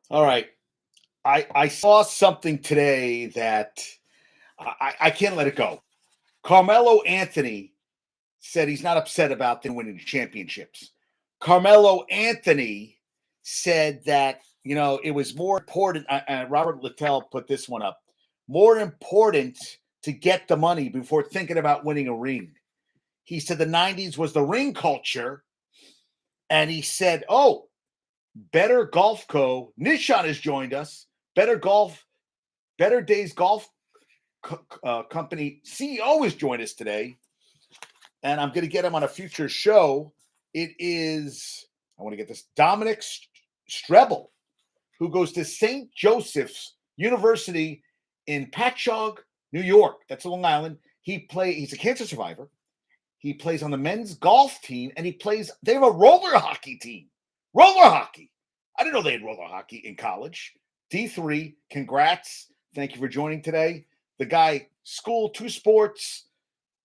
All right. I saw something today that I can't let it go. Carmelo Anthony said he's not upset about them winning the championships. Carmelo Anthony said that, it was more important. Robert Littell put this one up. More important to get the money before thinking about winning a ring. He said the 90s was the ring culture. And he said, oh, Better Golf Co. Nishan has joined us. Better Days Golf Company CEO has joined us today. And I'm going to get him on a future show. It is, I want to get this, Dominic Strebel, who goes to St. Joseph's University in Patchogue, New York. That's Long Island. He's a cancer survivor. He plays on the men's golf team, and they have a roller hockey team. Roller hockey. I didn't know they had roller hockey in college. D3, congrats. Thank you for joining today. The guy, school, 2 sports,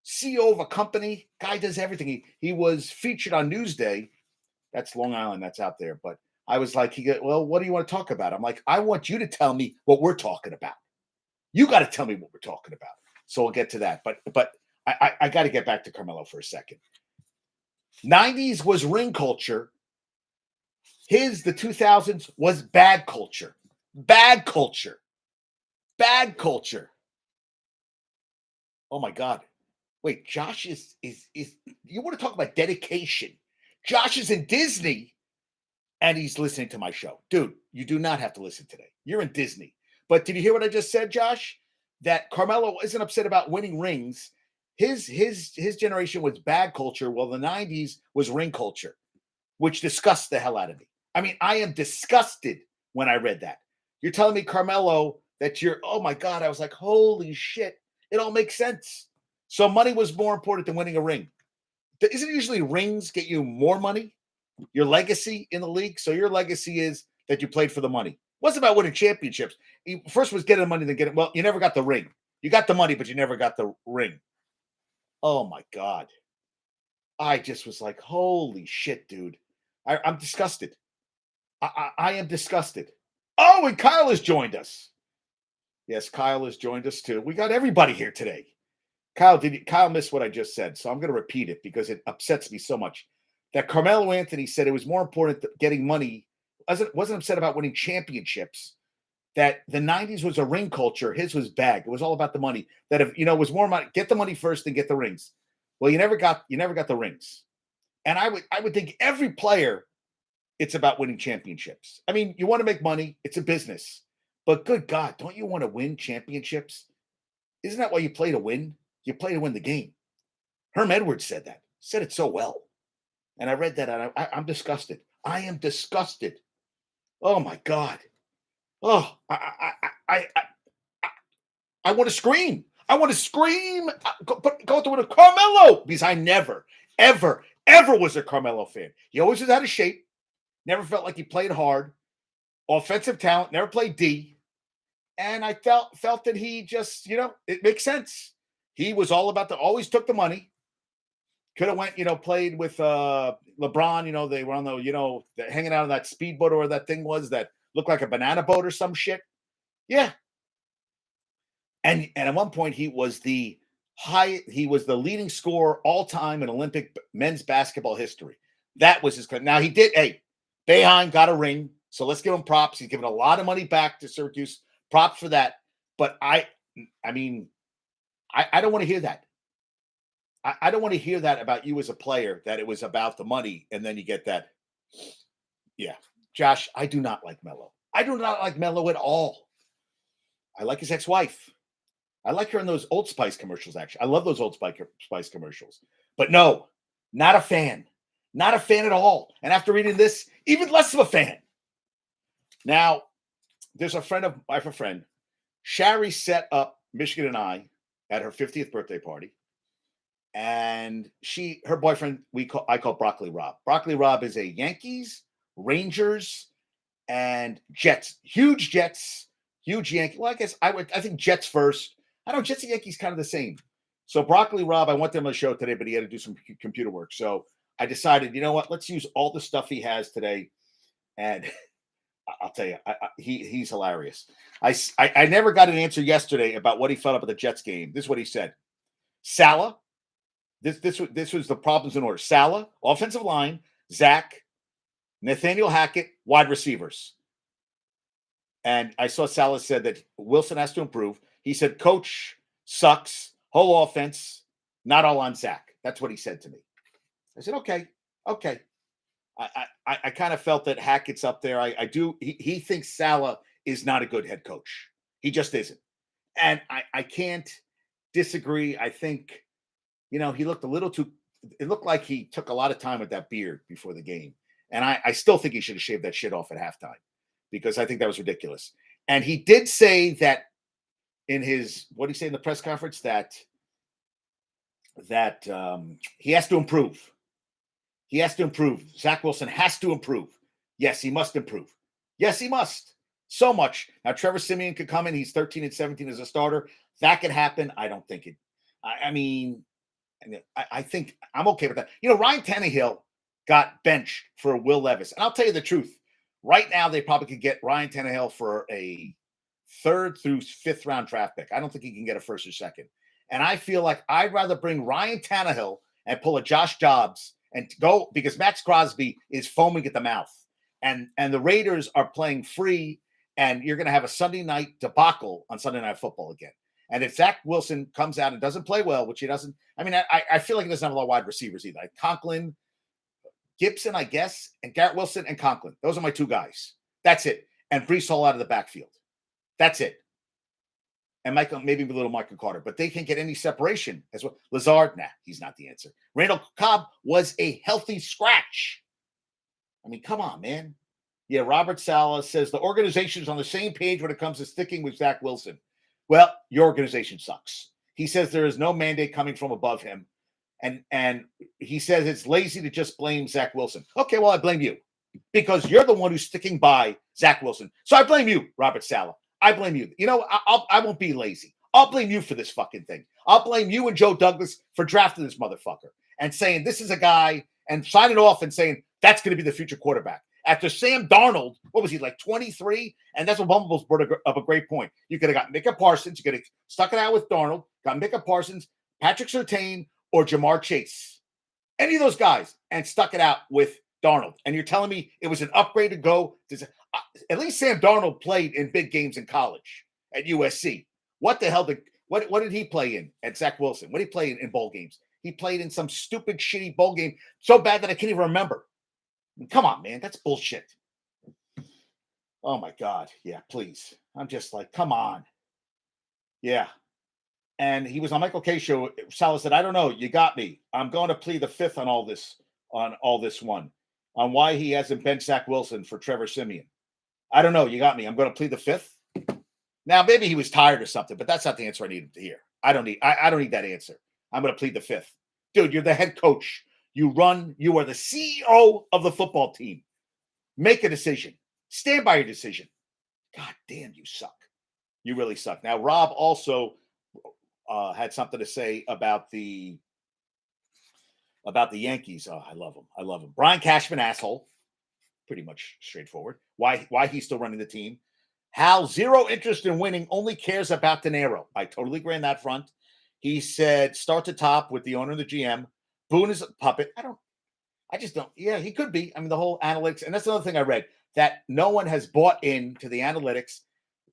CEO of a company. Guy does everything. He was featured on Newsday. That's Long Island. That's out there. But I was like, well, what do you want to talk about? I'm like, I want you to tell me what we're talking about. You got to tell me what we're talking about. So we'll get to that. But I got to get back to Carmelo for a second. 90s was ring culture. The 2000s, was bad culture. Bad culture. Bad culture. Oh, my God. Wait, Josh is you want to talk about dedication? Josh is in Disney, and he's listening to my show. Dude, you do not have to listen today. You're in Disney. But did you hear what I just said, Josh? That Carmelo isn't upset about winning rings. His generation was bad culture, while the 90s was ring culture, which disgusts the hell out of me. I mean, I am disgusted when I read that. You're telling me, Carmelo, that oh my God, I was like, holy shit. It all makes sense. So money was more important than winning a ring. Isn't it usually rings get you more money? Your legacy in the league? So your legacy is that you played for the money. It wasn't about winning championships. First was getting the money, then well, you never got the ring. You got the money, but you never got the ring. Oh my God. I just was like, holy shit, dude. I'm disgusted. I am disgusted. Oh, and Kyle has joined us. Yes, Kyle has joined us too. We got everybody here today. Kyle missed what I just said, so I'm going to repeat it because it upsets me so much. That Carmelo Anthony said it was more important getting money. Wasn't upset about winning championships. That the 90s was a ring culture. His was bag. It was all about the money. That if it was more money, get the money first and get the rings. Well, you never got the rings. And I would think every player, it's about winning championships. I mean, you want to make money. It's a business. But good God, don't you want to win championships? Isn't that why you play to win? You play to win the game. Herm Edwards said it so well. And I read that, and I'm disgusted. I am disgusted. Oh, my God. Oh, I want to scream. I want to scream. Go to a Carmelo, because I never, ever, ever was a Carmelo fan. He always was out of shape. Never felt like he played hard. Offensive talent. Never played D. And I felt that he just, it makes sense. He was all about always took the money. Could have went, played with LeBron. They were on hanging out on that speedboat or that thing was that looked like a banana boat or some shit. Yeah. And at one point he was the leading scorer all time in Olympic men's basketball history. That was his. Now he did. Hey, Boeheim got a ring, so let's give him props. He's given a lot of money back to Syracuse. Props for that. But I mean, I don't want to hear that. I don't want to hear that about you as a player, that it was about the money, and then you get that. Yeah. Josh, I do not like Melo. I do not like Melo at all. I like his ex-wife. I like her in those Old Spice commercials, actually. I love those Old Spice commercials. But no, not a fan. Not a fan at all. And after reading this, even less of a fan. Now, I have a friend. Shari set up Michigan and I at her 50th birthday party. And her boyfriend, I call Broccoli Rob. Broccoli Rob is a Yankees, Rangers, and Jets. Huge Yankee. Well, I guess I think Jets first. I don't know, Jets and Yankees kind of the same. So Broccoli Rob, I want them on the show today, but he had to do some computer work. So I decided, you know what? Let's use all the stuff he has today. And I'll tell you, he's hilarious. I never got an answer yesterday about what he felt about the Jets game. This is what he said. Salah, this was the problems in order. Salah, offensive line, Zach, Nathaniel Hackett, wide receivers. And I saw Salah said that Wilson has to improve. He said, coach sucks, whole offense, not all on Zach. That's what he said to me. I said, okay. I kind of felt that Hackett's up there. I do. He thinks Salah is not a good head coach. He just isn't. And I can't disagree. I think, he looked a little too, it looked like he took a lot of time with that beard before the game. And I still think he should have shaved that shit off at halftime because I think that was ridiculous. And he did say that in his, what did he say in the press conference? That he has to improve. He has to improve. Zach Wilson has to improve. Yes, he must improve. Yes, he must. So much. Now, Trevor Siemian could come in. He's 13-17 as a starter. That could happen. I don't think it. I think I'm okay with that. Ryan Tannehill got benched for Will Levis. And I'll tell you the truth. Right now, they probably could get Ryan Tannehill for a 3rd through 5th round draft pick. I don't think he can get a 1st or 2nd. And I feel like I'd rather bring Ryan Tannehill and pull a Josh Dobbs and go because Max Crosby is foaming at the mouth. And the Raiders are playing free, and you're going to have a Sunday night debacle on Sunday Night Football again. And if Zach Wilson comes out and doesn't play well, which he doesn't, I feel like he doesn't have a lot of wide receivers either. Like Conklin, Gibson, I guess, and Garrett Wilson and Conklin. Those are my 2 guys. That's it. And Breece Hall out of the backfield. That's it. And maybe a little Michael Carter, but they can't get any separation as well. Lazard, he's not the answer. Randall Cobb was a healthy scratch. Come on, man. Yeah, Robert Saleh says the organization is on the same page when it comes to sticking with Zach Wilson. Well, your organization sucks. He says there is no mandate coming from above him. And he says it's lazy to just blame Zach Wilson. Okay, well, I blame you because you're the one who's sticking by Zach Wilson. So I blame you, Robert Saleh. I blame you. I won't be lazy. I'll blame you for this fucking thing. I'll blame you and Joe Douglas for drafting this motherfucker and saying this is a guy and signing off and saying that's going to be the future quarterback. After Sam Darnold, what was he, like 23? And that's what Bumbles brought up a great point. You could have got Micah Parsons. You could have stuck it out with Darnold, got Micah Parsons, Patrick Surtain, or Jamar Chase. Any of those guys and stuck it out with Darnold. And you're telling me it was an upgrade to go to at least Sam Darnold played in big games in college at USC. What the hell what did he play in at Zach Wilson? What did he play in bowl games? He played in some stupid, shitty bowl game so bad that I can't even remember. Come on, man. That's bullshit. Oh, my God. Yeah, please. I'm just like, come on. Yeah. And he was on Michael K. show. Salah said, I don't know. You got me. I'm going to plead the 5th on all this one, on why he hasn't benched Zach Wilson for Trevor Siemian. I don't know. You got me. I'm going to plead the 5th. Now, maybe he was tired or something, but that's not the answer I needed to hear. I don't need that answer. I'm going to plead the 5th. Dude, you're the head coach. You are the CEO of the football team. Make a decision. Stand by your decision. God damn, you suck. You really suck. Now, Rob also had something to say about the Yankees. Oh, I love him. Brian Cashman, asshole. Pretty much straightforward. Why he's still running the team. Hal, zero interest in winning, only cares about dinero. I totally agree on that front. He said, start to top with the owner and the GM. Boone is a puppet. I just don't. Yeah, he could be. The whole analytics. And that's another thing I read, that no one has bought into the analytics.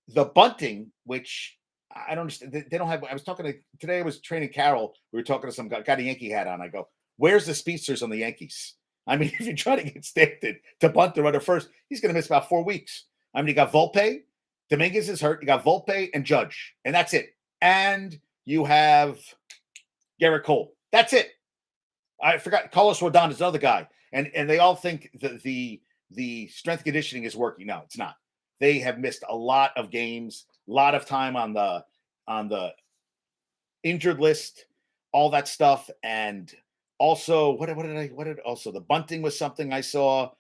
The bunting, which I don't understand. They don't have. I was talking today. I was training Carol. We were talking to some guy, got a Yankee hat on. I go, where's the speedsters on the Yankees? If you try to get Stanton to bunt the runner first, he's going to miss about 4 weeks. You got Volpe. Dominguez is hurt. You got Volpe and Judge. And that's it. And you have Garrett Cole. That's it. I forgot. Carlos Rodon is another guy. And they all think that the strength conditioning is working. No, it's not. They have missed a lot of games, a lot of time on the injured list, all that stuff. And also, the bunting was something I saw,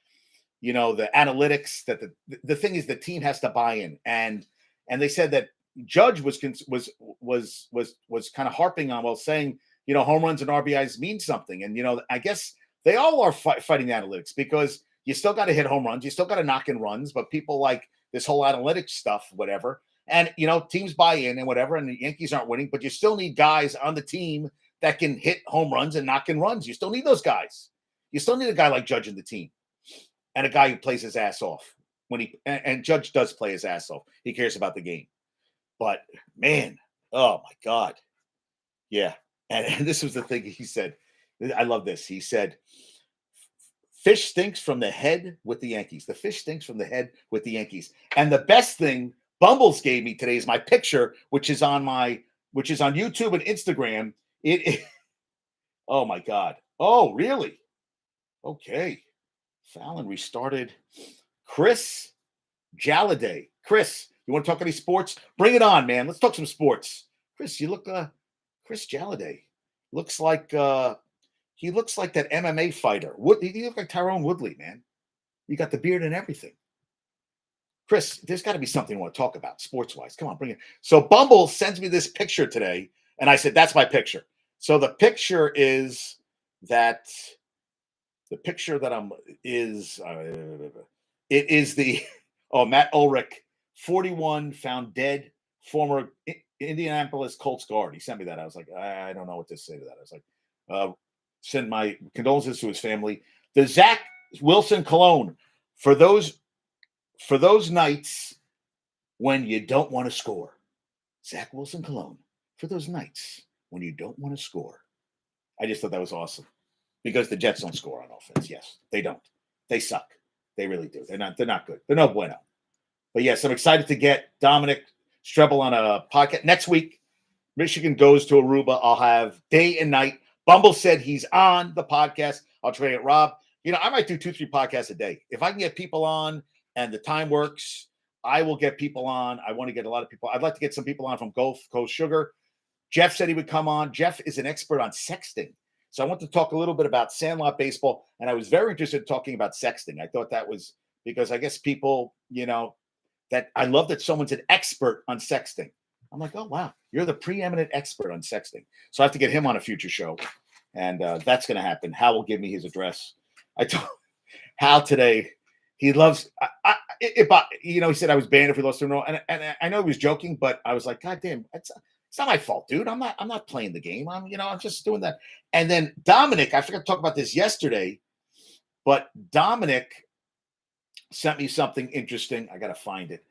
the analytics, that the thing is the team has to buy in. And they said that Judge was kind of harping on, saying, home runs and RBIs mean something. And, I guess they all are fighting the analytics because You still got to hit home runs. You still got to knock in runs. But people like this whole analytics stuff, whatever. And, teams buy in and whatever. And the Yankees aren't winning, but you still need guys on the team that can hit home runs and knock in runs. You still need those guys. You still need a guy like Judge in the team and a guy who plays his ass off and Judge does play his ass off. He cares about the game. But man, oh my God. Yeah. And this was the thing he said. I love this. He said, fish stinks from the head with the Yankees. The fish stinks from the head with the Yankees. And the best thing Bumbles gave me today is my picture, which is on YouTube and Instagram. Oh my God. Oh, really? Okay. Fallon restarted. Chris Jaladay. Chris, you want to talk any sports? Bring it on, man. Let's talk some sports. Chris, you look Chris Jaladay. Looks like he looks like that MMA fighter. You look like Tyrone Woodley, man. You got the beard and everything. Chris, there's got to be something you want to talk about sports-wise. Come on, bring it. So Bumble sends me this picture today, and I said, that's my picture. So the picture is that the picture that it is the Matt Ulrich, 41, found dead, former Indianapolis Colts guard. He sent me that. I was like, I don't know what to say to that. I was like, send my condolences to his family. The Zach Wilson cologne for those nights when you don't want to score. Zach Wilson cologne for those nights when you don't want to score. I just thought that was awesome because the Jets don't score on offense. Yes, they don't. They suck. They really do. They're not good. They're no bueno. But yes, I'm excited to get Dominic Strebel on a podcast next week. Michigan goes to Aruba. I'll have day and night. Bumble said he's on the podcast. I'll trade it, Rob. I might do 2-3 podcasts a day. If I can get people on and the time works, I will get people on. I want to get a lot of people. I'd like to get some people on from Gulf Coast Sugar. Jeff said he would come on. Jeff is an expert on sexting. So I want to talk a little bit about Sandlot baseball. And I was very interested in talking about sexting. I thought that was because I guess people, that I love that someone's an expert on sexting. I'm like, oh, wow, you're the preeminent expert on sexting. So I have to get him on a future show. And that's going to happen. Hal will give me his address. I told Hal today, he loves, he said I was banned if we lost to a and I know he was joking, but I was like, God damn, it's not my fault, dude. I'm not playing the game. I'm just doing that. And then Dominic, I forgot to talk about this yesterday, but Dominic sent me something interesting. I got to find it.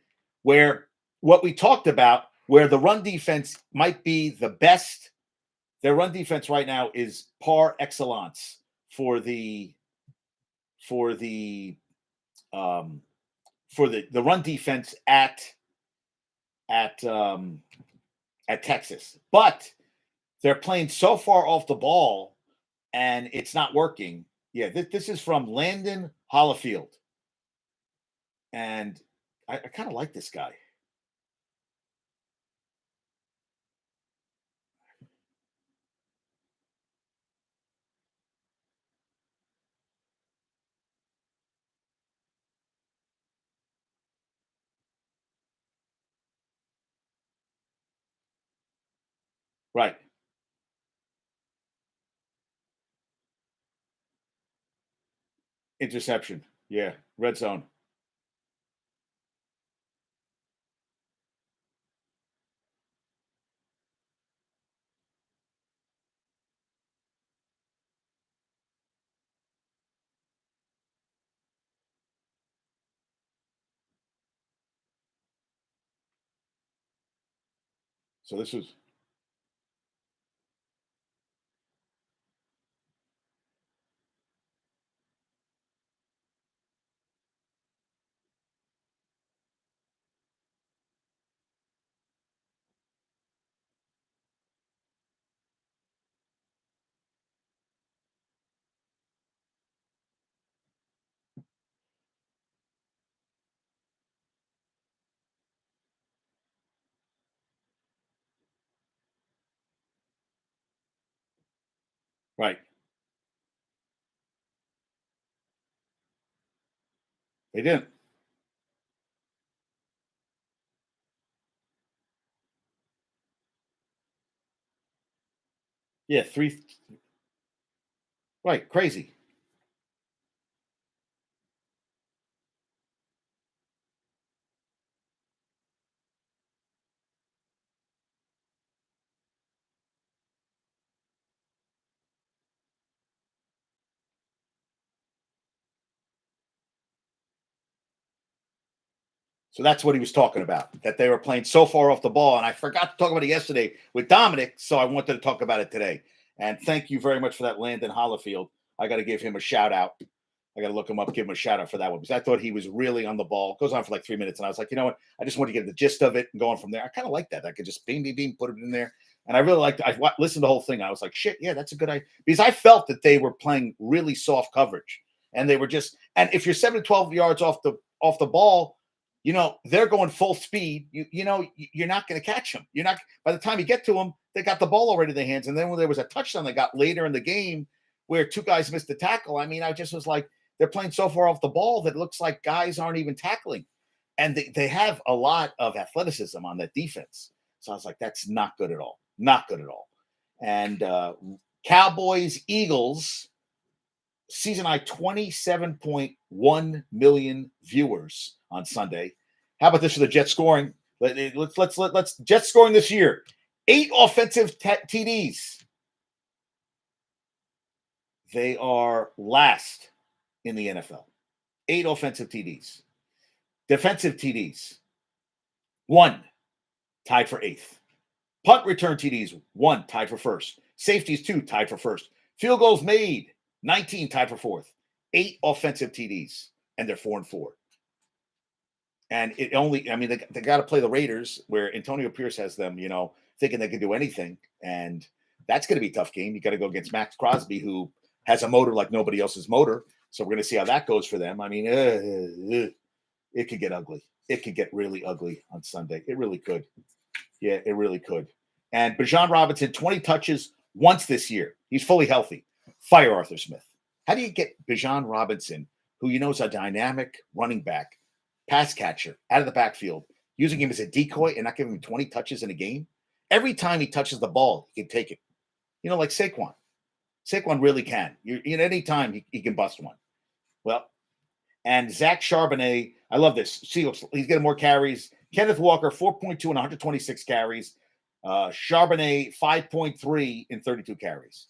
Where what we talked about, where the run defense might be the best. Their run defense right now is par excellence for the run defense at Texas. But they're playing so far off the ball and it's not working. Yeah, this is from Landon Hollifield. And I kind of like this guy. Right. Interception. Yeah. Red zone. So this was right. They didn't. Yeah, 3. Right. Crazy. So that's what he was talking about, that they were playing so far off the ball. And I forgot to talk about it yesterday with Dominic, so I wanted to talk about it today. And thank you very much for that, Landon Hollifield. I got to give him a shout out. I got to look him up, give him a shout out for that one, because I thought he was really on the ball. It goes on for like 3 minutes. And I was like, you know what? I just want to get the gist of it and going from there. I kind of like that. I could just bing, bing, bing, put it in there. And I really liked it. I listened to the whole thing. I was like, shit, yeah, that's a good idea. Because I felt that they were playing really soft coverage. And they were just, and if you're 7 to 12 yards off the ball, you know, they're going full speed. You know, you're not going to catch them. You're not, by the time you get to them, they got the ball already in their hands. And then when there was a touchdown they got later in the game where 2 guys missed the tackle, I mean, I just was like, they're playing so far off the ball that it looks like guys aren't even tackling. And they have a lot of athleticism on that defense. So I was like, that's not good at all. Not good at all. And Cowboys, Eagles, season high 27.1 million viewers on Sunday. How about this for the Jets scoring? Let's Jets scoring this year. 8 offensive TDs. They are last in the NFL. 8 offensive TDs. Defensive TDs. 1, tied for 8th. Punt return TDs, 1, tied for 1st. Safeties, 2, tied for 1st. Field goals made, 19, tied for 4th. 8 offensive TDs, and they're 4-4. And it only, I mean, they got to play the Raiders, where Antonio Pierce has them, you know, thinking they can do anything. And that's going to be a tough game. You got to go against Max Crosby, who has a motor like nobody else's motor. So we're going to see how that goes for them. I mean, it could get ugly. It could get really ugly on Sunday. It really could. Yeah, it really could. And Bijan Robinson, 20 touches once this year. He's fully healthy. Fire Arthur Smith. How do you get Bijan Robinson, who you know is a dynamic running back, pass catcher, out of the backfield, using him as a decoy and not giving him 20 touches in a game? Every time he touches the ball, he can take it. You know, like Saquon. Saquon really can. Any time he can bust one. Well, and Zach Charbonnet, I love this. Seahawks, he's getting more carries. Kenneth Walker, 4.2 and 126 carries. Charbonnet, 5.3 in 32 carries.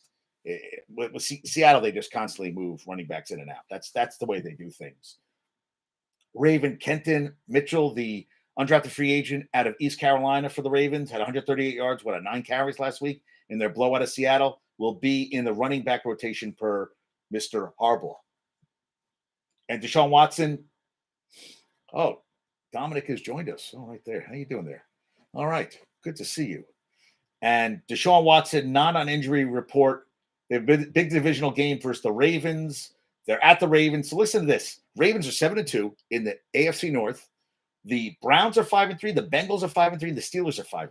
With Seattle, they just constantly move running backs in and out. That's the way they do things. Raven Kenton Mitchell, the undrafted free agent out of East Carolina for the Ravens, had 138 yards, 9 carries last week in their blowout of Seattle, will be in the running back rotation per Mr. Harbaugh. And Deshaun Watson, oh, Dominic has joined us. Oh, right there. How you doing there? All right. Good to see you. And Deshaun Watson, not on injury report. They've been big divisional game versus the Ravens. They're at the Ravens. So listen to this. Ravens are 7-2 in the AFC North. The Browns are 5-3. The Bengals are 5-3. The Steelers are 5-3.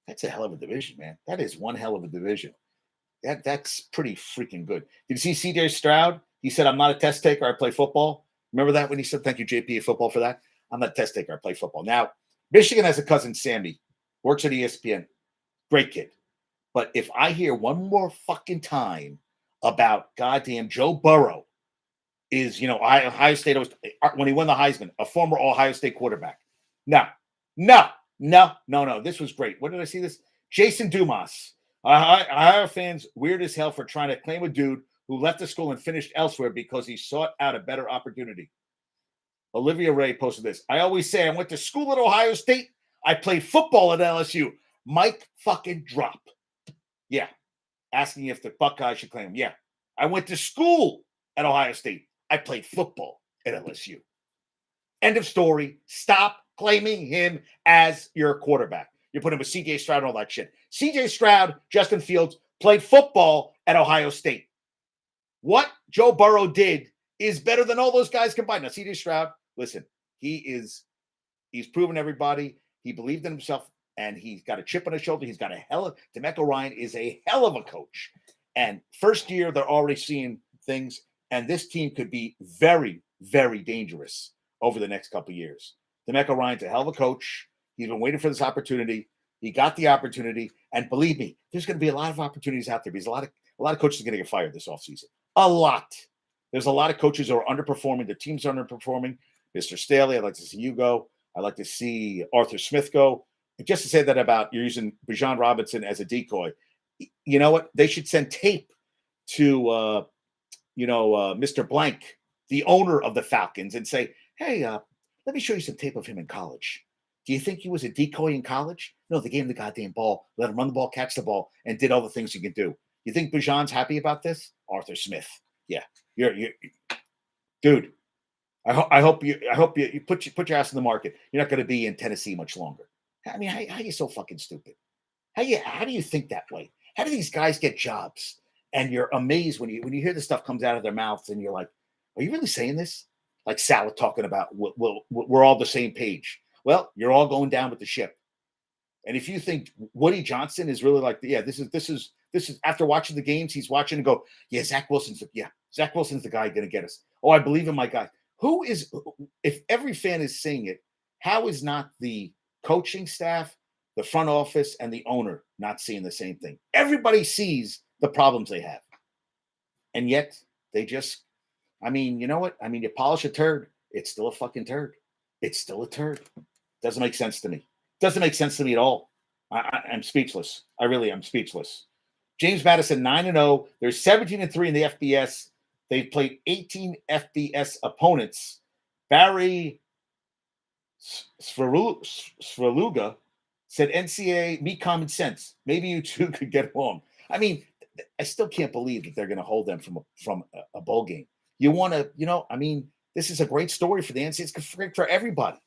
That's a hell of a division, man. That is one hell of a division. That's pretty freaking good. Did you see CJ Stroud? He said, I'm not a test taker. I play football. Remember that when he said, thank you, JP, football for that? I'm not a test taker. I play football. Now, Michigan has a cousin, Sammy, works at ESPN. Great kid. But if I hear one more fucking time about goddamn Joe Burrow is, Ohio State, when he won the Heisman, a former Ohio State quarterback. No. This was great. What did I see this? Jason Dumas. Ohio fans weird as hell for trying to claim a dude who left the school and finished elsewhere because he sought out a better opportunity. Olivia Ray posted this. I always say I went to school at Ohio State. I played football at LSU. Mike fucking drop. Yeah. Asking if the Buckeyes should claim him. Yeah. I went to school at Ohio State. I played football at LSU. End of story. Stop claiming him as your quarterback. You put him with CJ Stroud and all that shit. CJ Stroud, Justin Fields, played football at Ohio State. What Joe Burrow did is better than all those guys combined. Now, CJ Stroud, listen, he's proven everybody. He believed in himself, and he's got a chip on his shoulder. He's got DeMeco Ryan is a hell of a coach. And first year, they're already seeing things, and this team could be very, very dangerous over the next couple of years. DeMeco Ryan's a hell of a coach. He's been waiting for this opportunity. He got the opportunity, and believe me, there's going to be a lot of opportunities out there because a lot of coaches are going to get fired this offseason. A lot. There's a lot of coaches who are underperforming. Their teams are underperforming. Mr. Staley, I'd like to see you go. I'd like to see Arthur Smith go. And just to say that about you're using Bijan Robinson as a decoy, you know what? They should send tape to, Mr. Blank, the owner of the Falcons, and say, hey, Let me show you some tape of him in college. Do you think he was a decoy in college? No, they gave him the goddamn ball, let him run the ball, catch the ball, and did all the things he could do. You think Bijan's happy about this? Arthur Smith. Yeah, you're dude. I hope you put your ass in the market. You're not going to be in Tennessee much longer. I mean, how are you so fucking stupid? How do you think that way? How do these guys get jobs? And you're amazed when you hear this stuff comes out of their mouths, and you're like, are you really saying this? Like Salad talking about we're all the same page. Well, you're all going down with the ship. And if you think Woody Johnson is really like, yeah, this is after watching the games, he's watching and go, yeah, Zach Wilson's the guy going to get us. Oh, I believe in my guy. If every fan is saying it, how is not the coaching staff, the front office, and the owner not seeing the same thing? Everybody sees the problems they have. And yet they just, I mean, you know what? I mean, you polish a turd, it's still a fucking turd. It's still a turd. Doesn't make sense to me. Doesn't make sense to me at all. I'm speechless. I really am speechless. James Madison 9-0. They're 17-3 in the FBS. They've played 18 FBS opponents. Barry Svrluga said, "NCAA, meet common sense. Maybe you two could get along." I mean, I still can't believe that they're going to hold them from a bowl game. You want to, I mean, this is a great story for the NCAA. It's great for everybody.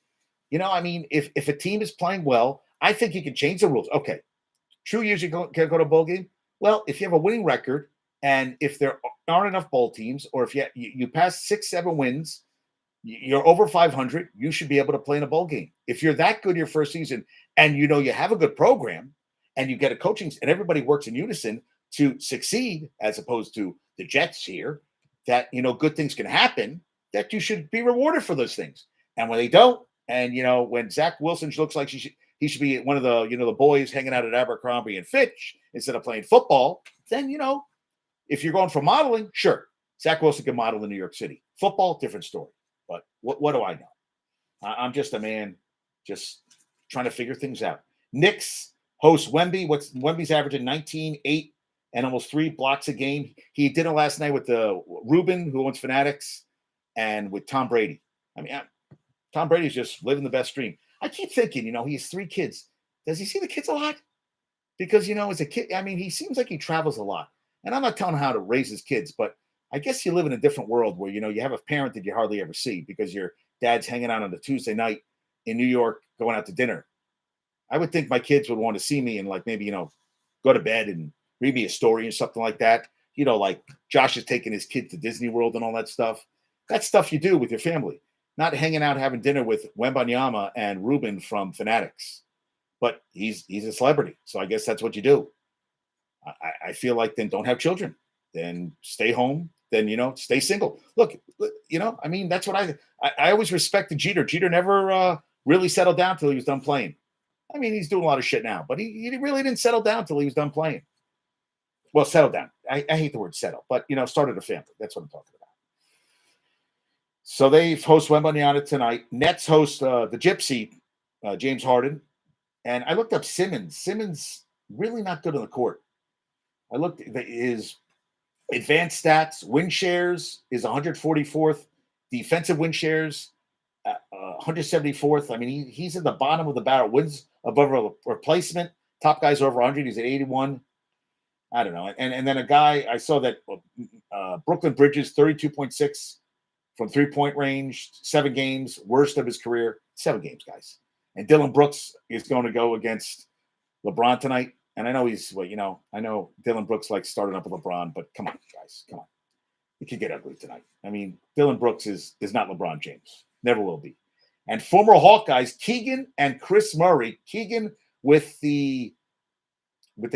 I mean, if a team is playing well, I think you can change the rules. Okay, true years you can go to a bowl game. Well, if you have a winning record, and if there aren't enough bowl teams, or if you pass 6-7 wins, you're over 500, you should be able to play in a bowl game. If you're that good your first season, and you have a good program, and you get a coaching, and everybody works in unison to succeed, as opposed to the Jets here, that good things can happen, that you should be rewarded for those things. And when they don't, and when Zach Wilson looks like he should be one of the the boys hanging out at Abercrombie and Fitch instead of playing football, then if you're going for modeling, sure, Zach Wilson can model in New York City. Football, different story. But what do I know? I'm just a man just trying to figure things out. Knicks host Wemby. Wemby's averaging 19, 8, and almost 3 blocks a game. He did it last night with the Ruben, who owns Fanatics, and with Tom Brady. I mean, Tom Brady's just living the best dream. I keep thinking, he has 3 kids. Does he see the kids a lot? Because, as a kid, I mean, he seems like he travels a lot. And I'm not telling him how to raise his kids, but I guess you live in a different world where, you have a parent that you hardly ever see because your dad's hanging out on a Tuesday night in New York going out to dinner. I would think my kids would want to see me and maybe, go to bed and read me a story or something like that. Like Josh is taking his kid to Disney World and all that stuff. That's stuff you do with your family, not hanging out having dinner with Wembanyama and Ruben from Fanatics. But he's a celebrity, so I guess that's what you do. I feel like then don't have children, then stay home, then stay single. Look, I mean, that's what I always respected Jeter. Jeter never really settled down till he was done playing. I mean, he's doing a lot of shit now, but he really didn't settle down till he was done playing. Well, settle down. I hate the word settle, but started a family. That's what I'm talking about. So they host Wembanyama tonight. Nets host the Gypsy, James Harden. And I looked up Simmons. Simmons really not good on the court. I looked at his advanced stats. Win shares is 144th. Defensive win shares, 174th. I mean, he's at the bottom of the barrel. Wins above a replacement. Top guys are over 100. He's at 81. I don't know. And then a guy, I saw that Brooklyn Bridges, 32.6 from three-point range, 7 games, worst of his career. 7 games, guys. And Dylan Brooks is going to go against LeBron tonight. And I know I know Dylan Brooks likes starting up with LeBron, but come on, guys, come on. It could get ugly tonight. I mean, Dylan Brooks is not LeBron James. Never will be. And former Hawkeyes, Keegan and Chris Murray. Keegan with the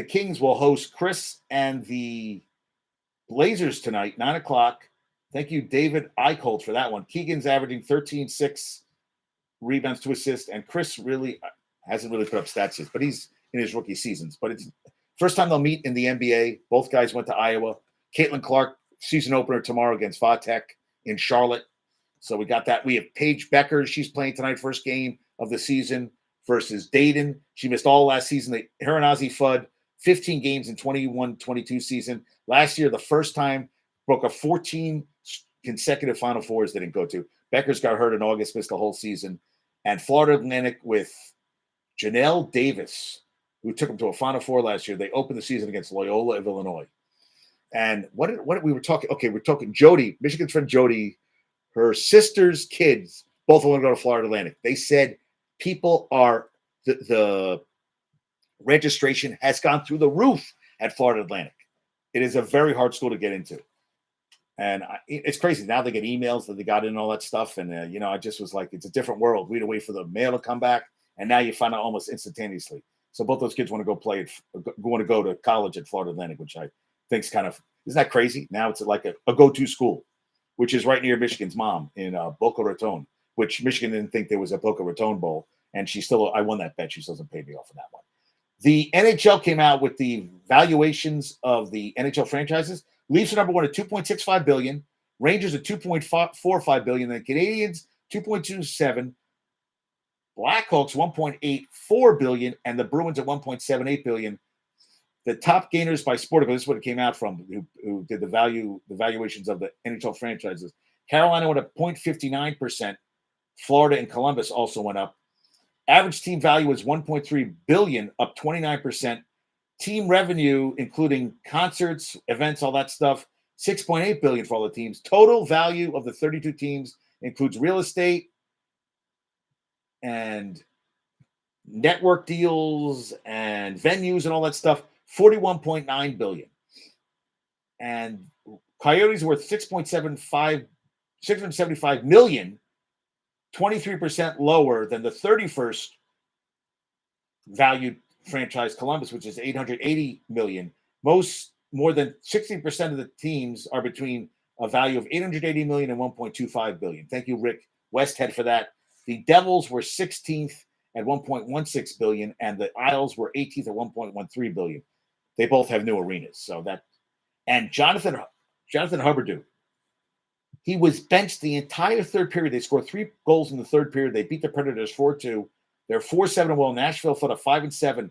Kings will host Chris and the Blazers tonight, 9 o'clock. Thank you, David Eichholt, for that one. Keegan's averaging 13-6 rebounds to assist, and Chris really hasn't really put up stats yet, but he's in his rookie seasons. But it's first time they'll meet in the NBA. Both guys went to Iowa. Caitlin Clark, season opener tomorrow against Vatek in Charlotte. So we got that. We have Paige Becker. She's playing tonight, first game of the season versus Dayton. She missed all last season. Her and Ozzie Fudd, 15 games in 21-22 season. Last year, the first time, broke a 14 consecutive Final Fours they didn't go to. Beckers got hurt in August, missed the whole season. And Florida Atlantic with Janelle Davis, who took them to a Final Four last year. They opened the season against Loyola of Illinois. And what we were talking? Okay, we're talking Jody, Michigan's friend Jody, her sister's kids, both want to go to Florida Atlantic. They said people are the registration has gone through the roof at Florida Atlantic. It is a very hard school to get into. And it's crazy. Now they get emails that they got in and all that stuff. And, I just was like, it's a different world. We had to wait for the mail to come back. And now you find out almost instantaneously. So both those kids want to go to college at Florida Atlantic, which I think is kind of, isn't that crazy? Now it's like a go-to school, which is right near Michigan's mom in Boca Raton, which Michigan didn't think there was a Boca Raton Bowl. And I won that bet. She still doesn't pay me off on that one. The NHL came out with the valuations of the NHL franchises. Leafs are number one at $2.65 billion. Rangers at $2.45 billion. The Canadiens, $2.27. Blackhawks, $1.84 billion. And the Bruins at $1.78 billion. The top gainers by Sportico, this is what it came out from, who did the valuations of the NHL franchises. Carolina went up 0.59%. Florida and Columbus also went up. Average team value was $1.3 billion, up 29%. Team revenue, including concerts, events, all that stuff, $6.8 billion for all the teams. Total value of the 32 teams includes real estate and network deals and venues and all that stuff, $41.9 billion. And Coyotes are worth $675 million, 23% lower than the 31st valued franchise Columbus, which is $880 million. More than 60% of the teams are between a value of $880 million and $1.25 billion. Thank you, Rick Westhead, for that. The Devils were 16th at $1.16 billion, and the Isles were 18th at $1.13 billion. They both have new arenas. And Jonathan Huberdeau, he was benched the entire third period. They scored 3 goals in the third period. They beat the Predators 4-2. They're 4-7. Well, Nashville fought a 5-7.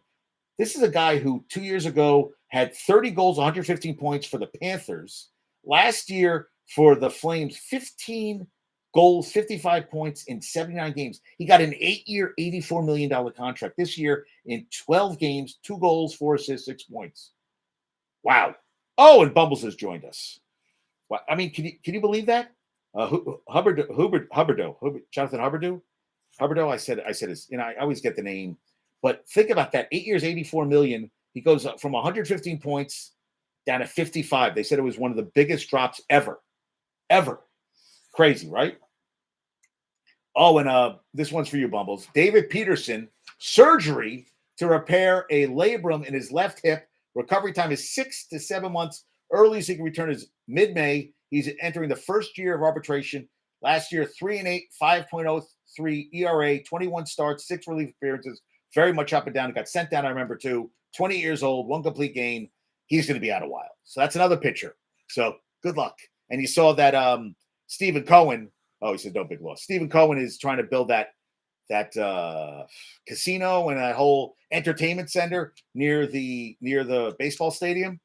This is a guy who 2 years ago had 30 goals, 115 points for the Panthers. Last year for the Flames, 15 goals, 55 points in 79 games. He got an 8-year, $84 million contract. This year in 12 games, 2 goals, 4 assists, 6 points. Wow. Oh, and Bumbles has joined us. I mean, can you believe that? Jonathan Huberdeau. I said his, I always get the name, but think about that. 8 years, $84 million. He goes up from 115 points down to 55. They said it was one of the biggest drops ever. Crazy, right? Oh, and this one's for you, Bumbles. David Peterson, surgery to repair a labrum in his left hip. Recovery time is 6 to 7 months. Earliest he can return is mid-May. He's entering the first year of arbitration. Last year, 3-8, 5.03 ERA, 21 starts, 6 relief appearances. Very much up and down. He got sent down, I remember, too. 20 years old, 1 complete game. He's going to be out a while. So that's another pitcher. So good luck. And you saw that Stephen Cohen. Oh, he said no big loss. Stephen Cohen is trying to build that casino and that whole entertainment center near the baseball stadium.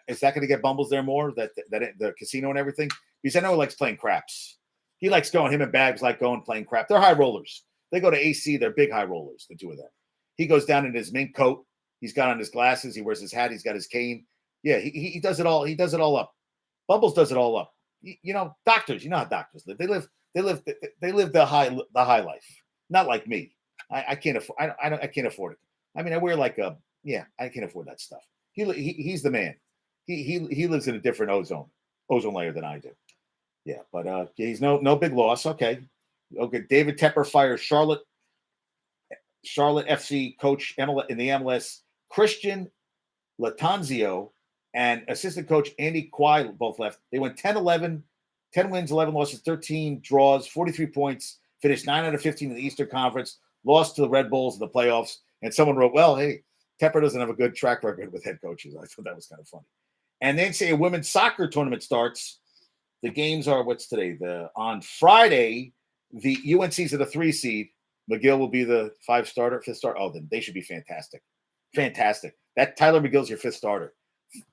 Is that going to get Bumbles there more? That the casino and everything? Because I know he likes playing craps. He likes going. Him and Bags like going playing crap. They're high rollers. They go to AC. They're big high rollers. The two of them. He goes down in his mink coat. He's got on his glasses. He wears his hat. He's got his cane. Yeah, he does it all. He does it all up. Bumbles does it all up. Doctors. You know how doctors live. They live the high life. Not like me. I can't afford. I can't afford it. I mean, I wear I can't afford that stuff. He's the man. He lives in a different ozone layer than I do. Yeah, but he's no big loss. Okay. David Tepper fires Charlotte FC coach in the MLS, Christian Latanzio, and assistant coach Andy Kwai both left. They went 10-11, 10 wins, 11 losses, 13 draws, 43 points, finished 9 out of 15 in the Eastern Conference, lost to the Red Bulls in the playoffs. And someone wrote, well, hey, Tepper doesn't have a good track record with head coaches. I thought that was kind of funny. And then say a women's soccer tournament starts. The games are, what's today? On Friday, the UNC's at a 3 seed. McGill will be the 5th starter. Oh, then they should be fantastic. Fantastic. That Tyler McGill's your 5th starter.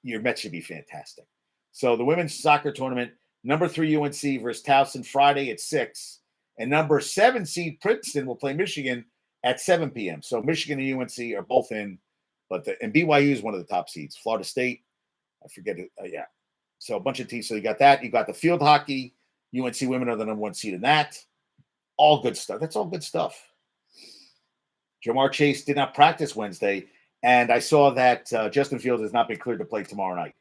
Your Mets should be fantastic. So the women's soccer tournament, Number 3 UNC versus Towson Friday at 6. And number 7 seed Princeton will play Michigan at 7 p.m. So Michigan and UNC are both in, and BYU is one of the top seeds. Florida State, I forget it. Yeah. So a bunch of teams. So you got that. You got the field hockey. UNC women are the number 1 seed in that. All good stuff. That's all good stuff. Jamar Chase did not practice Wednesday, and I saw that Justin Fields has not been cleared to play tomorrow night.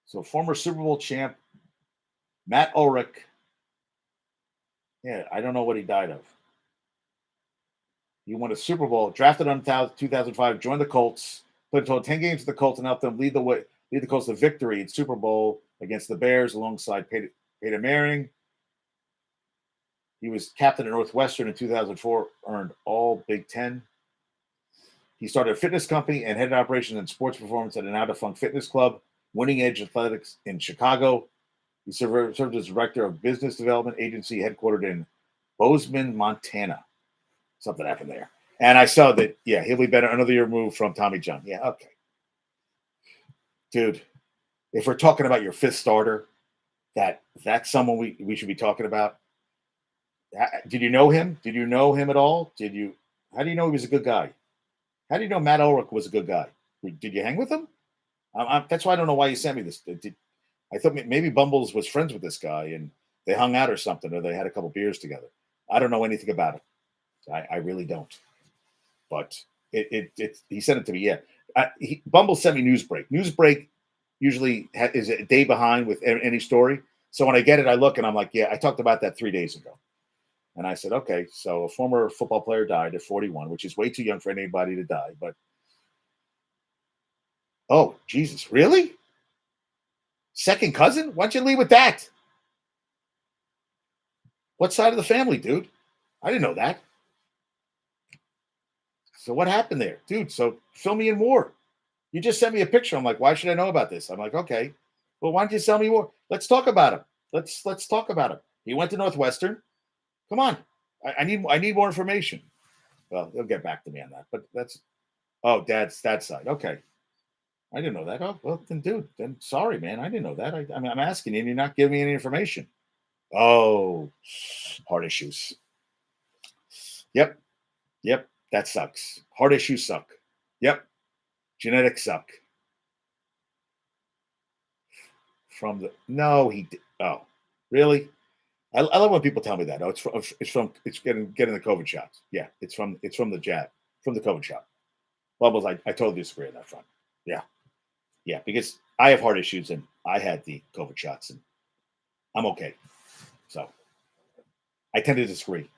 So former Super Bowl champ Matt Ulrich. Yeah, I don't know what he died of. He won a Super Bowl, drafted in 2005, joined the Colts, played a total 10 games with the Colts, and helped them lead the Colts to victory in Super Bowl against the Bears alongside Peyton Manning. He was captain at Northwestern in 2004, earned all Big Ten. He started a fitness company and headed operations and sports performance at a now-defunct fitness club, Winning Edge Athletics in Chicago. He served as director of business development agency headquartered in Bozeman, Montana. Something happened there. And I saw that, yeah, he'll be better another year removed from Tommy John. Yeah, okay. Dude, if we're talking about your 5th starter, that's someone we should be talking about. Did you know him? Did you know him at all? How do you know he was a good guy? How do you know Matt Ulrich was a good guy? Did you hang with him? That's why I don't know why you sent me this. I thought maybe Bumbles was friends with this guy and they hung out or something, or they had a couple beers together. I don't know anything about him. I really don't. But he sent it to me. Yeah, Bumble sent me Newsbreak. Newsbreak usually is a day behind with any story. So when I get it, I look and I'm like, yeah, I talked about that 3 days ago. And I said, okay, so a former football player died at 41, which is way too young for anybody to die. But oh, Jesus, really? Second cousin? Why'd you leave with that? What side of the family, dude? I didn't know that. So what happened there? Dude, so fill me in more. You just sent me a picture. I'm like, why should I know about this? I'm like, okay. Well, why don't you tell me more? Let's talk about him. Let's talk about him. He went to Northwestern. Come on. I need more information. Well, he'll get back to me on that. But dad's side. Okay. I didn't know that. Oh, well, then, dude, then sorry, man. I didn't know that. I mean, I'm asking you and you're not giving me any information. Oh, heart issues. Yep. That sucks. Heart issues suck. Yep. Genetics suck. Oh, really? I love when people tell me that. Oh, it's getting the COVID shots. Yeah, it's from the jab, from the COVID shot. Bubbles, I totally disagree on that front. Yeah, because I have heart issues and I had the COVID shots and I'm okay. So I tend to disagree,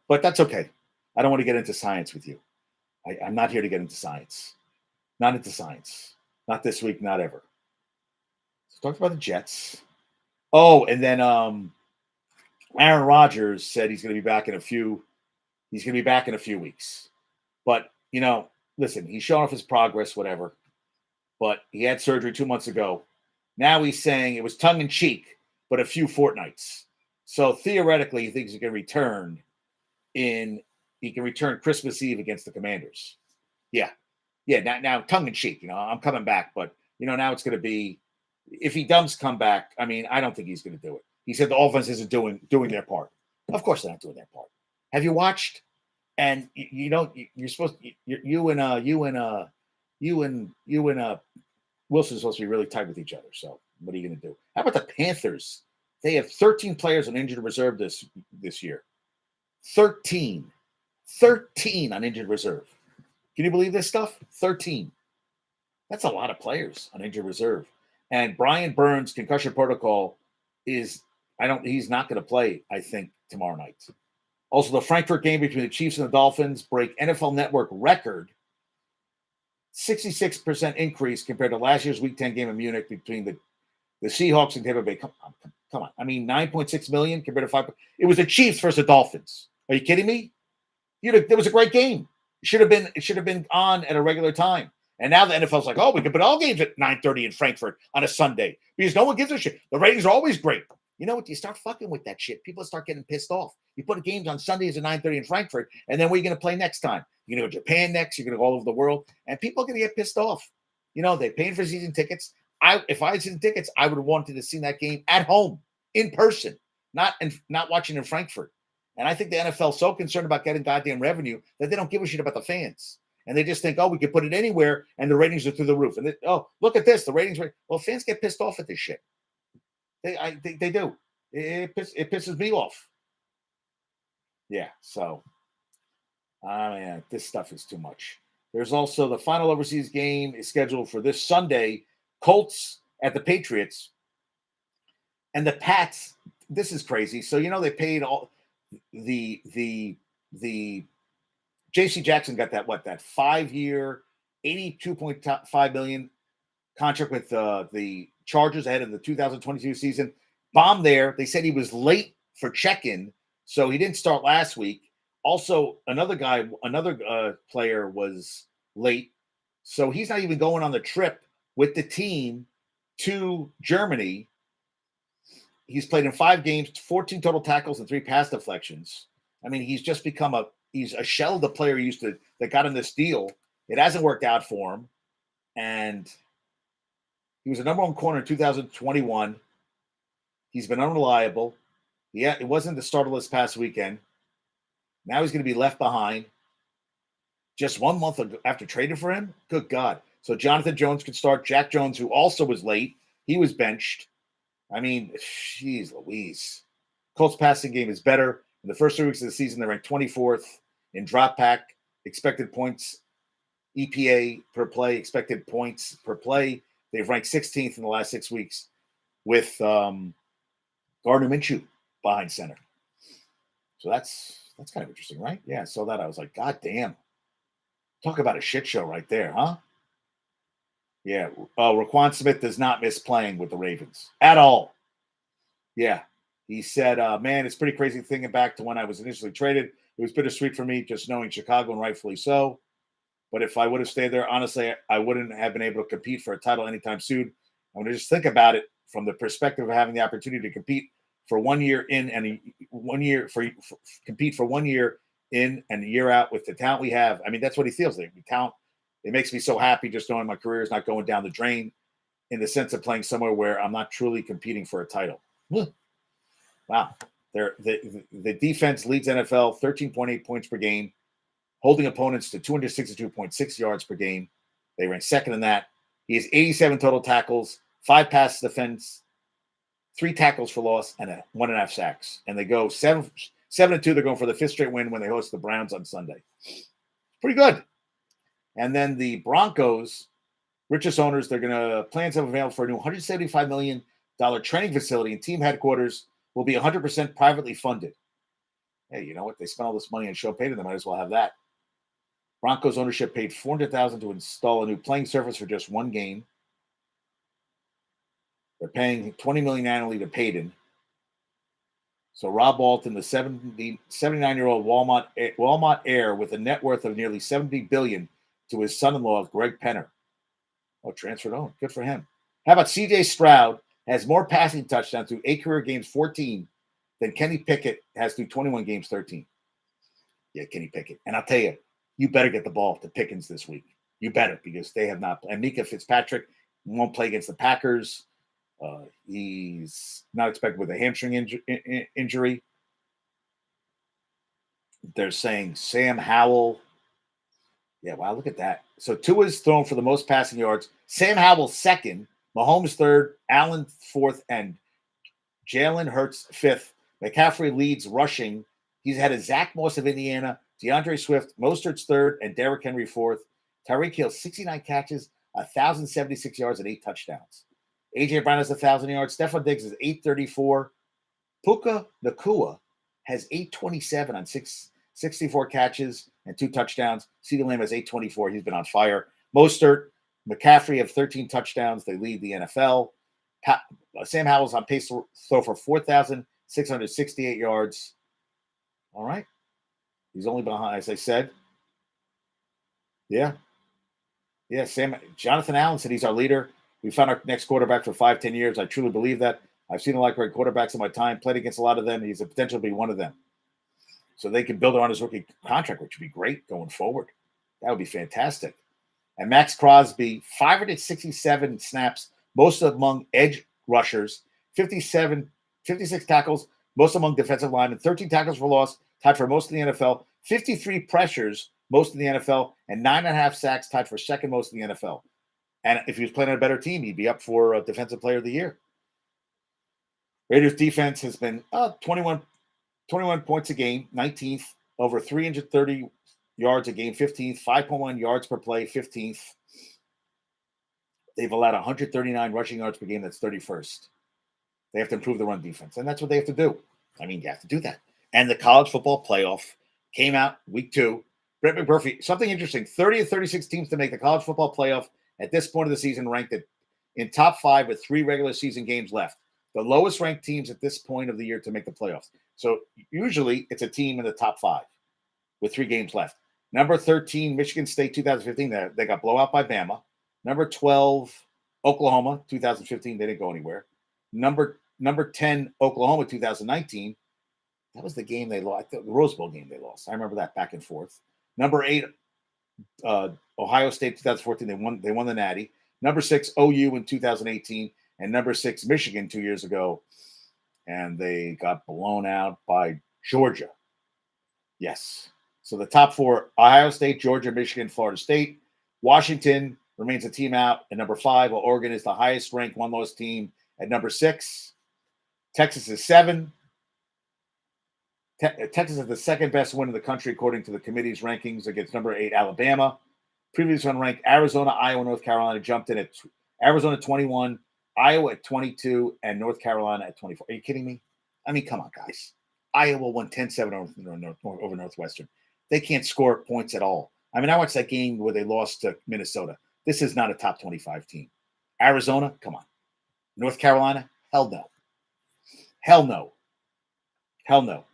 but that's okay. I don't want to get into science with you. I'm not here to get into science. Not into science. Not this week. Not ever. So talked about the Jets. Oh, and then Aaron Rodgers said he's going to be back in a few. He's going to be back in a few weeks. But listen, he's showing off his progress, whatever. But he had surgery 2 months ago. Now he's saying it was tongue in cheek, but a few fortnights. So theoretically, he thinks he can return Christmas Eve against the Commanders. Yeah. Now tongue in cheek. I'm coming back, but now it's going to be if he does come back. I mean, I don't think he's going to do it. He said the offense isn't doing their part. Of course, they're not doing their part. Have you watched? And you're supposed to, you and Wilson's supposed to be really tight with each other. So what are you going to do? How about the Panthers? They have 13 players on injured reserve this year. 13 on injured reserve. Can you believe this stuff? 13. That's a lot of players on injured reserve. And Brian Burns' concussion protocol he's not going to play, I think, tomorrow night. Also, the Frankfurt game between the Chiefs and the Dolphins break NFL Network record. 66% increase compared to last year's Week 10 game in Munich between the Seahawks and Tampa Bay. Come on. I mean, 9.6 million compared to 5. It was the Chiefs versus the Dolphins. Are you kidding me? It was a great game. It should have been on at a regular time. And now the NFL's like, oh, we can put all games at 9:30 in Frankfurt on a Sunday because no one gives a shit. The ratings are always great. You know what? You start fucking with that shit. People start getting pissed off. You put games on Sundays at 9:30 in Frankfurt, and then where are you going to play next time? You're going to go to Japan next. You're going to go all over the world, and people are going to get pissed off. They're paying for season tickets. if I had seen the tickets, I would have wanted to see that game at home in person, not watching in Frankfurt. And I think the NFL is so concerned about getting goddamn revenue that they don't give a shit about the fans. And they just think, oh, we can put it anywhere and the ratings are through the roof. And oh, look at this, the ratings. Well, fans get pissed off at this shit. They do. It pisses me off. Yeah. So, man, this stuff is too much. There's also the final overseas game is scheduled for this Sunday. Colts at the Patriots. And the Pats, this is crazy. So, they paid all the JC Jackson got that 5-year, $82.5 million contract with the Chargers ahead of the 2022 season. Bomb there. They said he was late for check-in, so he didn't start last week. Also, another player was late, so he's not even going on the trip with the team to Germany. He's played in 5 games, 14 total tackles, and 3 pass deflections. I mean, he's just become he's a shell of the player he used to that got him this deal. It hasn't worked out for him, and he was a number 1 corner in 2021. He's been unreliable. Yeah, it wasn't the starter this past weekend. Now he's going to be left behind. Just 1 month after trading for him? Good God. So Jonathan Jones could start. Jack Jones, who also was late, he was benched. I mean, jeez Louise. Colts passing game is better. In the first 3 weeks of the season, they ranked 24th in drop back, expected points, EPA per play, expected points per play. They've ranked 16th in the last 6 weeks with Gardner Minshew behind center. So that's kind of interesting, right? Yeah, I saw that. I was like, God damn. Talk about a shit show right there, huh? Yeah. Raquan Smith does not miss playing with the Ravens at all. Yeah. He said, man, it's pretty crazy thinking back to when I was initially traded. It was bittersweet for me just knowing Chicago, and rightfully so. But if I would have stayed there, honestly, I wouldn't have been able to compete for a title anytime soon. I want to just think about it from the perspective of having the opportunity to compete for 1 year in and 1 year compete for 1 year in and a year out with the talent we have. I mean, that's what he feels like. The talent, it makes me so happy just knowing my career is not going down the drain in the sense of playing somewhere where I'm not truly competing for a title. Wow. The defense leads NFL 13.8 points per game, holding opponents to 262.6 yards per game. They rank second in that. He has 87 total tackles, 5 pass defense, 3 tackles for loss, and 1.5 sacks. And they go 7-2. They're going for the 5th straight win when they host the Browns on Sunday. Pretty good. And then the Broncos, richest owners, they're going to plans have available for a new $175 million training facility, and team headquarters will be 100% privately funded. Hey, you know what? They spent all this money on Sean Payton. They might as well have that. Broncos ownership paid $400,000 to install a new playing surface for just 1 game. They're paying $20 million annually to Payton. So Rob Walton, the 79-year-old Walmart heir with a net worth of nearly $70 billion, to his son-in-law, Greg Penner. Oh, transferred on. Good for him. How about C.J. Stroud has more passing touchdowns through 8 career games, 14, than Kenny Pickett has through 21 games, 13. Yeah, Kenny Pickett. And I'll tell you, you better get the ball to Pickens this week. You better, because they have not. And Mika Fitzpatrick won't play against the Packers. He's not expected with a hamstring injury. They're saying Sam Howell. Yeah, wow, look at that. So Tua's thrown for the most passing yards. Sam Howell second, Mahomes third, Allen fourth, and Jalen Hurts fifth. McCaffrey leads rushing. He's had a Zach Moss of Indiana, DeAndre Swift, Mostert's third, and Derrick Henry fourth. Tyreek Hill, 69 catches, 1,076 yards, and 8 touchdowns. A.J. Brown has 1,000 yards. Stephon Diggs is 834. Puka Nacua has 827 on 64 catches and 2 touchdowns. CeeDee Lamb has 824. He's been on fire. Mostert, McCaffrey have 13 touchdowns. They lead the NFL. Sam Howell's on pace to throw for 4,668 yards. All right. He's only behind, as I said. Yeah. Yeah, Jonathan Allen said he's our leader. We found our next quarterback for 5-10 years. I truly believe that. I've seen a lot of great quarterbacks in my time, played against a lot of them. He's a potential to be one of them. So they can build around his rookie contract, which would be great going forward. That would be fantastic. And Max Crosby, 567 snaps, most among edge rushers, 56 tackles, most among defensive linemen, 13 tackles for loss, tied for most in the NFL, 53 pressures, most in the NFL, and 9.5 sacks, tied for second most in the NFL. And if he was playing on a better team, he'd be up for Defensive Player of the Year. Raiders defense has been 21 points a game, 19th, over 330 yards a game, 15th, 5.1 yards per play, 15th. They've allowed 139 rushing yards per game. That's 31st. They have to improve the run defense, and that's what they have to do. I mean, you have to do that. And the college football playoff came out week 2. Brett McMurphy, something interesting, 30 of 36 teams to make the college football playoff at this point of the season ranked in top 5 with 3 regular season games left. The lowest ranked teams at this point of the year to make the playoffs. So usually it's a team in the top 5 with 3 games left. Number 13, Michigan State, 2015. They got blowout by Bama. Number 12, Oklahoma, 2015. They didn't go anywhere. Number 10, Oklahoma, 2019. That was the game they lost. The Rose Bowl game they lost. I remember that back and forth. Number 8, Ohio State, 2014. They won the Natty. Number 6, OU in 2018. And number 6, Michigan 2 years ago. And they got blown out by Georgia. Yes. So the top 4, Ohio State, Georgia, Michigan, Florida State. Washington remains a team out at number 5, while Oregon is the highest ranked one-loss team at number 6. Texas is 7. Texas is the second best win in the country according to the committee's rankings against number 8, Alabama. Previously unranked Arizona, Iowa, North Carolina jumped in at Arizona 21, Iowa at 22, and North Carolina at 24. Are you kidding me? I mean, come on, guys. Iowa won 10-7 over Northwestern. They can't score points at all. I mean, I watched that game where they lost to Minnesota. This is not a top 25 team. Arizona, come on. North Carolina, hell no. Hell no. Hell no.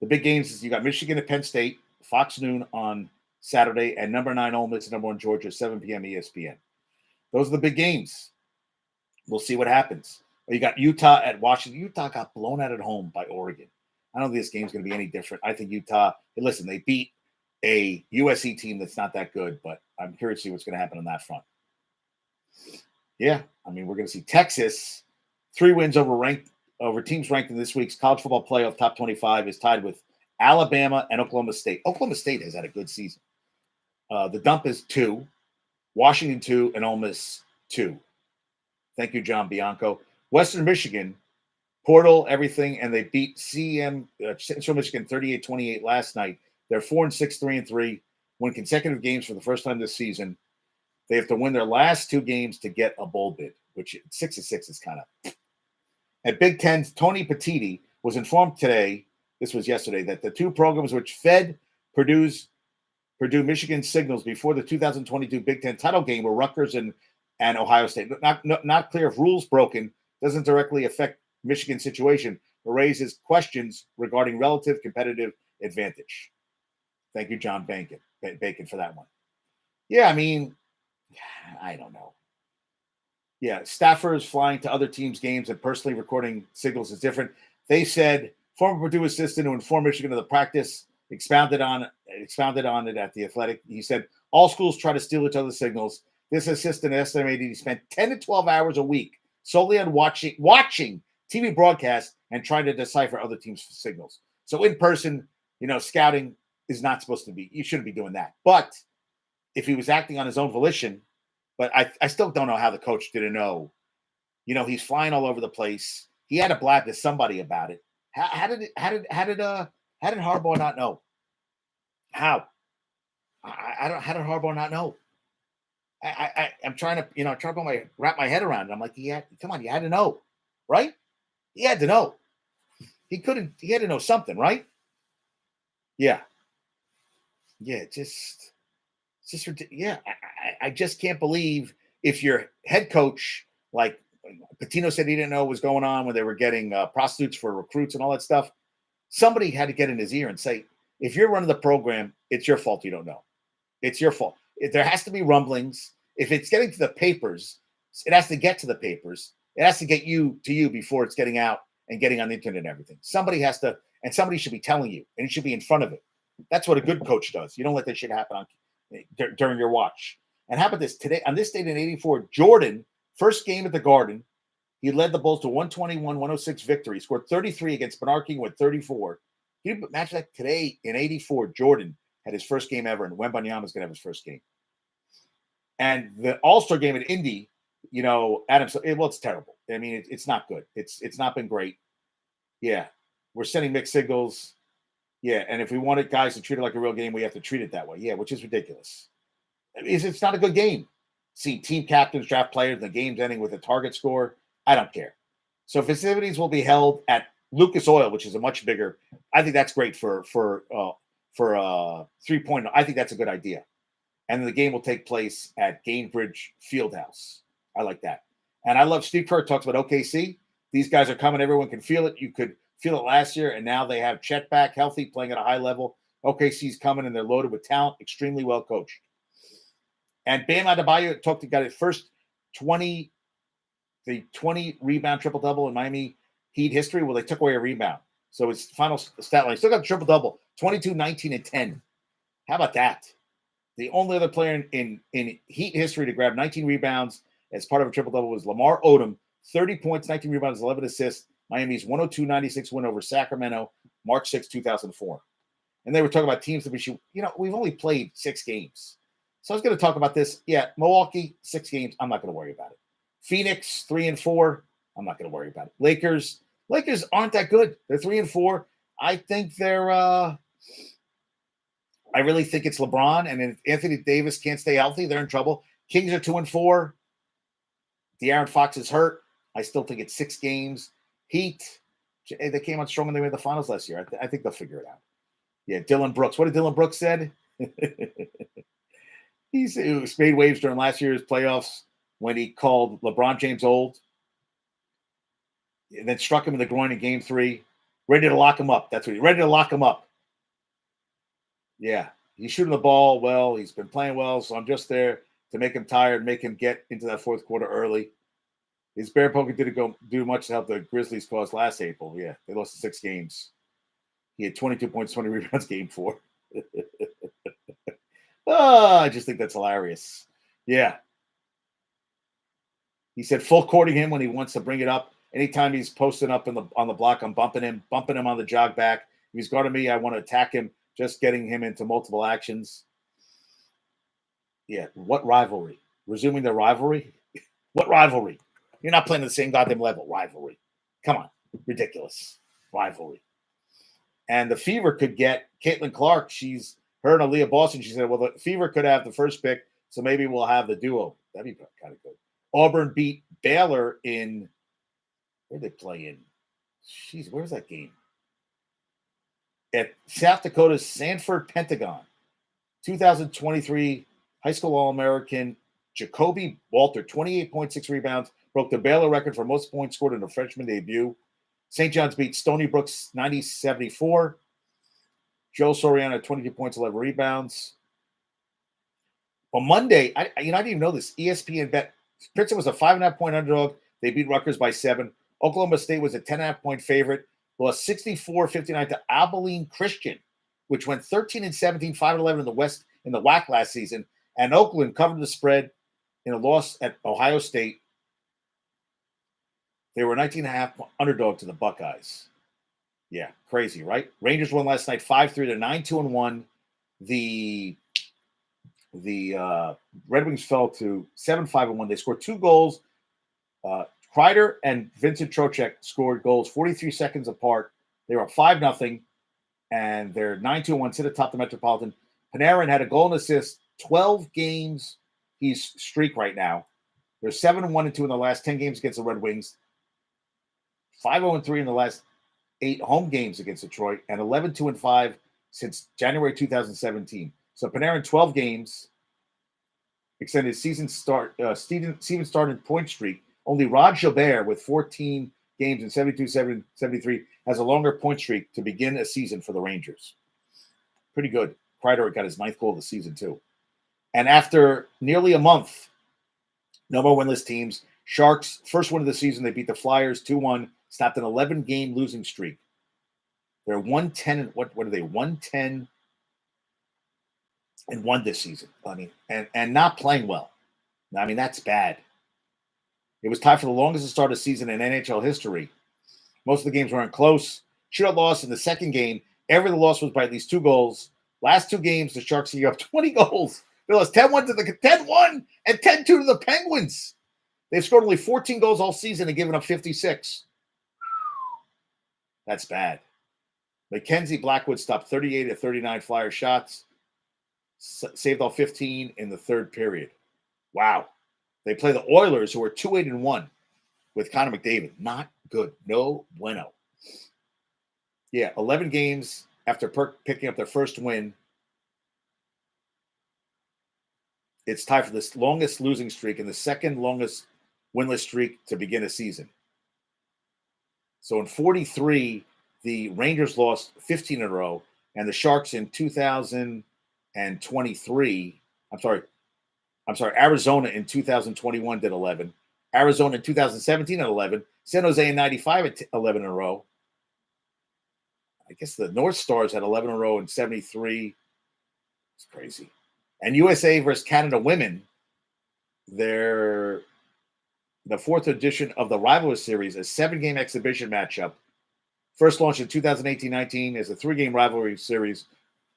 The big games is you got Michigan at Penn State, Fox Noon on Saturday, and number 9 Ole Miss, number 1 Georgia, 7 p.m. ESPN. Those are the big games. We'll see what happens. You got Utah at Washington. Utah got blown out at home by Oregon. I don't think this game's going to be any different. I think Utah, listen, they beat a USC team that's not that good, but I'm curious to see what's going to happen on that front. Yeah, I mean, we're going to see Texas, 3 wins over teams ranked in this week's college football playoff top 25 is tied with Alabama and Oklahoma State. Oklahoma State has had a good season. The dump is 2, Washington 2, and Ole Miss 2. Thank you, John Bianco. Western Michigan, portal, everything, and they beat Central Michigan 38-28 last night. They're 4-6, 3-3, win consecutive games for the first time this season. They have to win their last 2 games to get a bowl bid, which 6-6 is kind of. At Big Ten's Tony Petitti was informed today, this was yesterday, that the 2 programs which fed Purdue Michigan signals before the 2022 Big Ten title game were Rutgers and Ohio State. Not clear if rules broken doesn't directly affect Michigan's situation, but raises questions regarding relative competitive advantage. Thank you, John Bacon, for that one. Yeah, I mean, I don't know. Yeah, staffers flying to other teams' games and personally recording signals is different. They said former Purdue assistant who informed Michigan of the practice expounded on it at The Athletic. He said all schools try to steal each other's signals. This assistant estimated he spent 10 to 12 hours a week solely on watching TV broadcasts and trying to decipher other teams' signals. So in person, scouting is not supposed to be. You shouldn't be doing that. But if he was acting on his own volition. But I still don't know how the coach didn't know. He's flying all over the place. He had to blab to somebody about it. How did Harbaugh not know? How? How did Harbaugh not know? I'm trying to wrap my head around it. I'm like, come on, you had to know, right? He had to know. He had to know something, right? Yeah. Yeah, I just can't believe if your head coach, like Patino said he didn't know what was going on when they were getting prostitutes for recruits and all that stuff. Somebody had to get in his ear and say, if you're running the program, it's your fault you don't know. It's your fault. There has to be rumblings. If it's getting to the papers, it has to get to the papers. It has to get to you before it's getting out and getting on the internet and everything. Somebody has to, and somebody should be telling you, and you should be in front of it. That's what a good coach does. You don't let that shit happen during your watch. And how about this? Today, on this date in 84, Jordan First game at the Garden, he led the Bulls to 121-106 victory. Scored 33 against Bernard King with 34. Can you imagine that today in 84, Jordan had his first game ever, and Wembanyama's going to have his first game. And the All-Star game at Indy, Adam, it's terrible. I mean, it's not good. It's not been great. Yeah, we're sending mixed signals. Yeah, and if we wanted guys to treat it like a real game, we have to treat it that way. Yeah, which is ridiculous. It's not a good game. See team captains draft players, the game's ending with a target score. I don't care. So festivities will be held at Lucas Oil, which is a much bigger. I think that's great for 3-point. I think that's a good idea. And the game will take place at Gainbridge Fieldhouse. I like that. And I love Steve Kerr talks about OKC. These guys are coming. Everyone can feel it. You could feel it last year, and now they have Chet back healthy, playing at a high level. OKC's coming, and they're loaded with talent, extremely well coached. And Bam Adebayo got his first 20 rebound triple-double in Miami Heat history. Well, they took away a rebound. So his final stat line, still got the triple-double, 22, 19, and 10. How about that? The only other player in Heat history to grab 19 rebounds as part of a triple-double was Lamar Odom, 30 points, 19 rebounds, 11 assists. Miami's 102-96 win over Sacramento, March 6, 2004. And they were talking about teams that we've only played 6 games. So I was going to talk about this. Yeah, Milwaukee, 6 games. I'm not going to worry about it. Phoenix, 3-4. I'm not going to worry about it. Lakers aren't that good. They're 3-4. I think they're I really think it's LeBron, and if Anthony Davis can't stay healthy, they're in trouble. Kings are 2-4. De'Aaron Fox is hurt. I still think it's 6 games. Heat, they came out strong when they made the finals last year. I think they'll figure it out. Yeah, Dylan Brooks. What did Dylan Brooks said? He made waves during last year's playoffs when he called LeBron James old, and then struck him in the groin in Game 3, ready to lock him up. That's what ready to lock him up. Yeah, he's shooting the ball well. He's been playing well, so I'm just there to make him tired, make him get into that fourth quarter early. His bear poker didn't do much to help the Grizzlies cause last April. Yeah, they lost 6 games. He had 22 points, 20 rebounds, Game 4. I just think that's hilarious. Yeah. He said full courting him when he wants to bring it up. Anytime he's posting up on the block, I'm bumping him on the jog back. If he's guarding me, I want to attack him, just getting him into multiple actions. Yeah, what rivalry? Resuming the rivalry? What rivalry? You're not playing at the same goddamn level. Rivalry. Come on. Ridiculous. Rivalry. And the Fever could get Caitlin Clark. She's her and Aaliyah Boston. She said, well, the Fever could have the first pick, so maybe we'll have the duo. That'd be kind of good. Auburn beat Baylor in – where did they play in? Jeez, where's that game? At South Dakota's Sanford Pentagon. 2023 high school All-American Jacoby Walter, 28.6 rebounds, broke the Baylor record for most points scored in a freshman debut. St. John's beat Stony Brook's 90-74. Joe Soriano, 22 points, 11 rebounds. On Monday, I didn't even know this. ESPN bet Princeton was a 5.5-point underdog. They beat Rutgers by 7. Oklahoma State was a 10.5-point favorite. Lost 64-59 to Abilene Christian, which went 13-17, 5-11 in the West in the WAC last season. And Oakland covered the spread in a loss at Ohio State. They were a 19.5 underdog to the Buckeyes. Yeah, crazy, right? Rangers won last night 5-3. They're 9-2-1. The Red Wings fell to 7-5-1. They scored 2 goals. Kreider and Vincent Trocheck scored goals 43 seconds apart. They were up 5-0, and they're 9-2-1, sit atop the Metropolitan. Panarin had a goal and assist, 12 games. He's streak right now. They're 7-1-2 in the last 10 games against the Red Wings, 5-0-3 in the last 8 home games against Detroit, and 11-2-5 since January 2017. So Panarin, 12 games, extended season start. Steven started point streak. Only Rod Gilbert, with 14 games in 72-73, has a longer point streak to begin a season for the Rangers. Pretty good. Kreider got his 9th goal of the season, too. And after nearly a month, no more winless teams. Sharks, first win of the season, they beat the Flyers 2-1, stopped an 11-game losing streak. They're 110 – what are they, 110-1 this season. I mean, and not playing well. I mean, that's bad. It was tied for the longest start of season in NHL history. Most of the games weren't close. Shootout loss in the second game. Every loss was by at least 2 goals. Last 2 games, the Sharks gave up 20 goals. They lost 10-1 to the 10-1 and 10-2 to the Penguins. They've scored only 14 goals all season and given up 56. That's bad. Mackenzie Blackwood stopped 38 of 39 Flyer shots, saved all 15 in the third period. Wow. They play the Oilers, who are 2-8-1 with Connor McDavid. Not good. No bueno. Yeah, 11 games after picking up their first win. It's tied for the longest losing streak and the second longest winless streak to begin a season. So in 43, the Rangers lost 15 in a row, and the Sharks in 2023, Arizona in 2021 did 11. Arizona in 2017 at 11. San Jose in 95 at 11 in a row. I guess the North Stars had 11 in a row in 73. It's crazy. And USA versus Canada women, they're the 4th edition of the Rivalry Series, a 7-game exhibition matchup. First launched in 2018-19 as a 3-game rivalry series.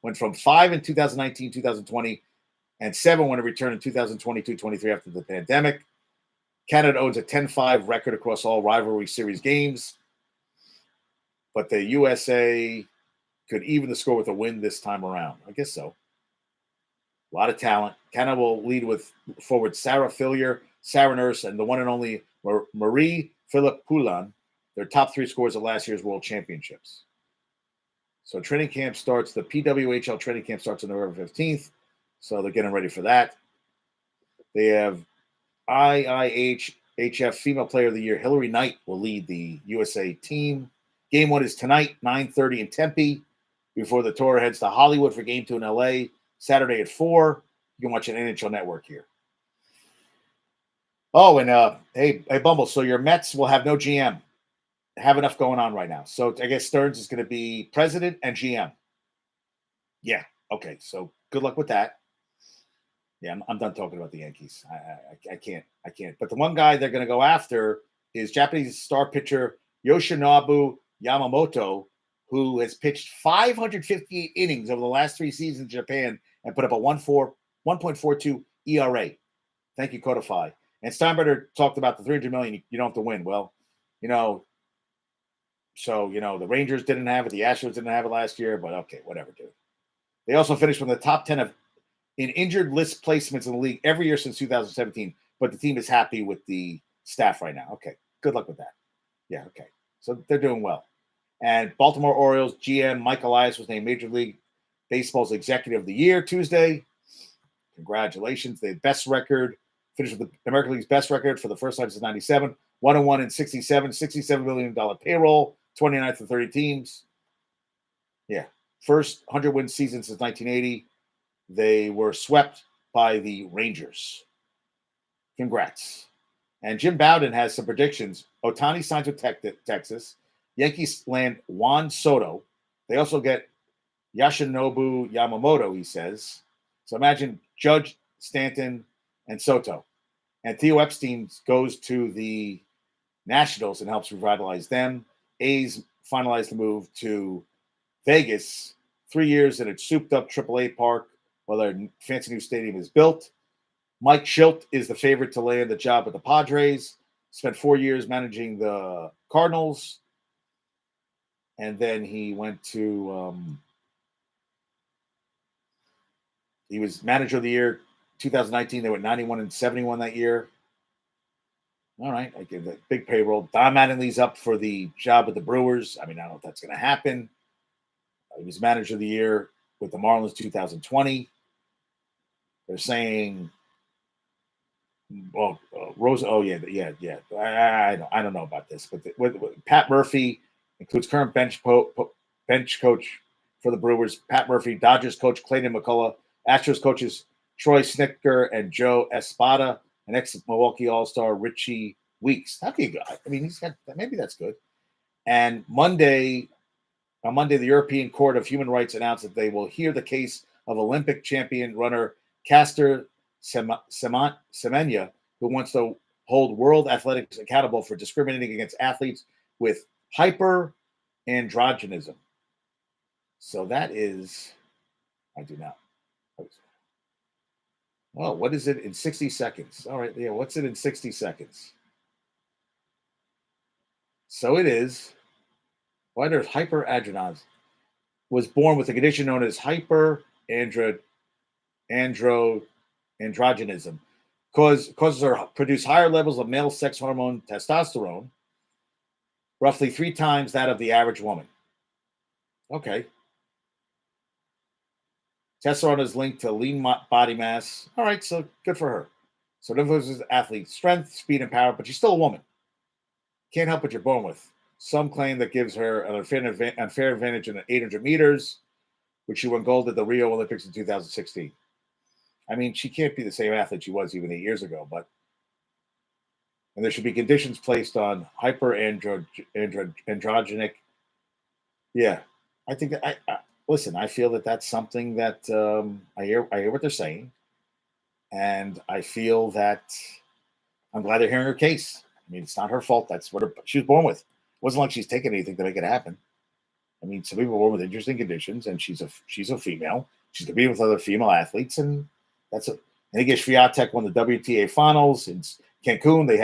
Went from 5 in 2019-2020 and 7 when it returned in 2022-23 after the pandemic. Canada owns a 10-5 record across all rivalry series games. But the USA could even the score with a win this time around. I guess so. A lot of talent. Canada will lead with forward Sarah Fillier, Sarah Nurse, and the one and only Marie-Philippe Poulin. Their top 3 scores at last year's World Championships. So training camp starts, the PWHL training camp starts on November 15th. So they're getting ready for that. They have IIHF Female Player of the Year, Hillary Knight, will lead the USA team. Game 1 is tonight, 9:30 in Tempe, before the tour heads to Hollywood for Game 2 in LA, Saturday at 4. You can watch an NHL Network here. Oh, and hey, Bumble, so your Mets will have no GM. Have enough going on right now. So I guess Stearns is going to be president and GM. Yeah, okay, so good luck with that. Yeah, I'm done talking about the Yankees. I can't. But the one guy they're going to go after is Japanese star pitcher Yoshinobu Yamamoto, who has pitched 558 innings over the last 3 seasons in Japan and put up a 1.42 ERA. Thank you, Codify. And Steinbrenner talked about the $300 million you don't have to win. Well, the Rangers didn't have it, the Astros didn't have it last year, but okay, whatever, dude. They also finished from the top 10 in injured list placements in the league every year since 2017, but the team is happy with the staff right now. Okay, good luck with that. Yeah, okay. So they're doing well. And Baltimore Orioles GM Mike Elias was named Major League Baseball's Executive of the Year Tuesday. Congratulations. The best record, finished with the American League's best record for the first time since 97. 1-1 in 67, $67 million payroll, 29th of 30 teams. Yeah. First 100-win season since 1980. They were swept by the Rangers. Congrats. And Jim Bowden has some predictions. Ohtani signs with Texas. Yankees land Juan Soto. They also get Yoshinobu Yamamoto, he says. So imagine Judge, Stanton, and Soto. And Theo Epstein goes to the Nationals and helps revitalize them. A's finalized the move to Vegas. 3 years in a souped-up AAA park while their fancy new stadium is built. Mike Schilt is the favorite to land the job at the Padres. Spent 4 years managing the Cardinals. And then he went to he was manager of the year 2019. They went 91-71 that year. All right, I give that big payroll. Don Mattingly's up for the job with the Brewers. I mean, I don't know if that's going to happen. He was manager of the year with the Marlins 2020. They're saying, well, Rosa. Oh yeah. I don't know about this, but with Pat Murphy includes current bench coach for the Brewers, Pat Murphy, Dodgers coach Clayton McCullough, Astros coaches Troy Snitker and Joe Espada, and ex-Milwaukee All-Star Richie Weeks. How can you go? I mean, he's got maybe that's good. And on Monday, the European Court of Human Rights announced that they will hear the case of Olympic champion runner Caster Semenya, who wants to hold World Athletics accountable for discriminating against athletes with hyperandrogenism. So that is, I do not. Well, what is it in 60 seconds? All right, yeah, what's it in 60 seconds? So it is, why there's hyperandrogenism, was born with a condition known as hyperandrogenism. Causes her produce higher levels of male sex hormone testosterone, roughly 3 times that of the average woman. Okay. Testosterone is linked to lean body mass. All right, so good for her. So it influences athlete's strength, speed, and power, but she's still a woman. Can't help what you're born with. Some claim that gives her an unfair advantage in the 800 meters, which she won gold at the Rio Olympics in 2016. I mean, she can't be the same athlete she was even 8 years ago, but and there should be conditions placed on hyperandrogenic. Yeah, I think that I listen. I feel that that's something that I hear what they're saying, and I feel that I'm glad they're hearing her case. I mean, it's not her fault. That's what she was born with. It wasn't like she's taken anything to make it happen. I mean, some people were born with interesting conditions, and she's a female. She's competing with other female athletes, and that's it. And Iga Swiatek won the WTA finals in Cancun. They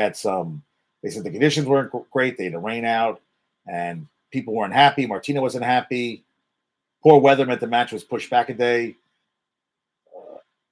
said the conditions weren't great. They had to rain out, and people weren't happy. Martina wasn't happy. Poor weather meant the match was pushed back a day.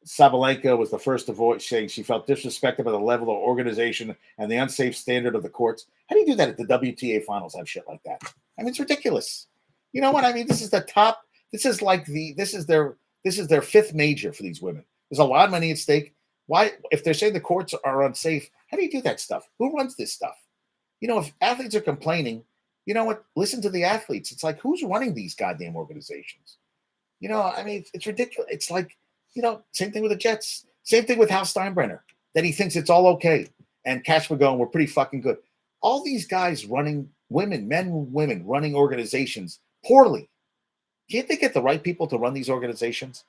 Sabalenka was the first to voice saying she felt disrespected by the level of organization and the unsafe standard of the courts. How do you do that at the WTA finals? Have shit like that? I mean, it's ridiculous. You know what I mean? This is the top. This is their 5th major for these women. There's a lot of money at stake. Why, if they're saying the courts are unsafe, how do you do that stuff? Who runs this stuff? You know, if athletes are complaining, you know what? Listen to the athletes. It's like, who's running these goddamn organizations? You know, I mean, it's ridiculous. It's like, you know, same thing with the Jets. Same thing with Hal Steinbrenner, that he thinks it's all okay. And Cash McGowan, we're pretty fucking good. All these guys running women, running organizations poorly. Can't they get the right people to run these organizations?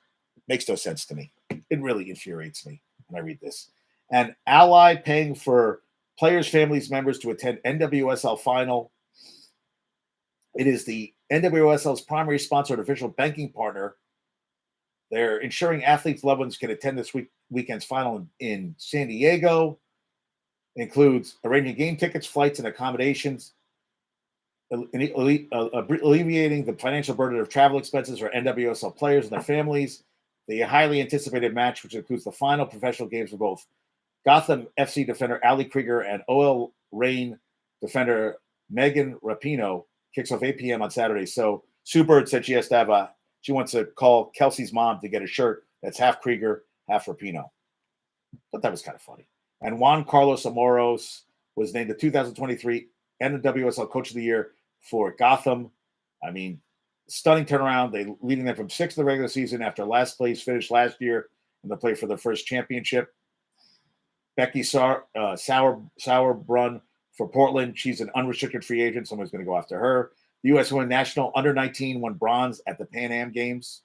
Makes no sense to me. It really infuriates me when I read this. And Ally paying for players' families members to attend NWSL final. It is the NWSL's primary sponsor and official banking partner. They're ensuring athletes' loved ones can attend this weekend's final in San Diego. It includes arranging game tickets, flights, and accommodations, alleviating the financial burden of travel expenses for NWSL players and their families. The highly anticipated match, which includes the final professional games for both Gotham FC defender Ali Krieger and OL Reign defender Megan Rapinoe, kicks off 8 p.m. on Saturday. So Sue Bird said she wants to call Kelsey's mom to get a shirt that's half Krieger, half Rapinoe. But that was kind of funny. And Juan Carlos Amoros was named the 2023 NWSL Coach of the Year for Gotham. I mean, stunning turnaround. They leading them from 6th in the regular season after last place finished last year, and they play for their first championship. Becky Sauerbrunn for Portland. She's an unrestricted free agent. Someone's going to go after her. The U.S. Women's National Under-19 won bronze at the Pan Am Games.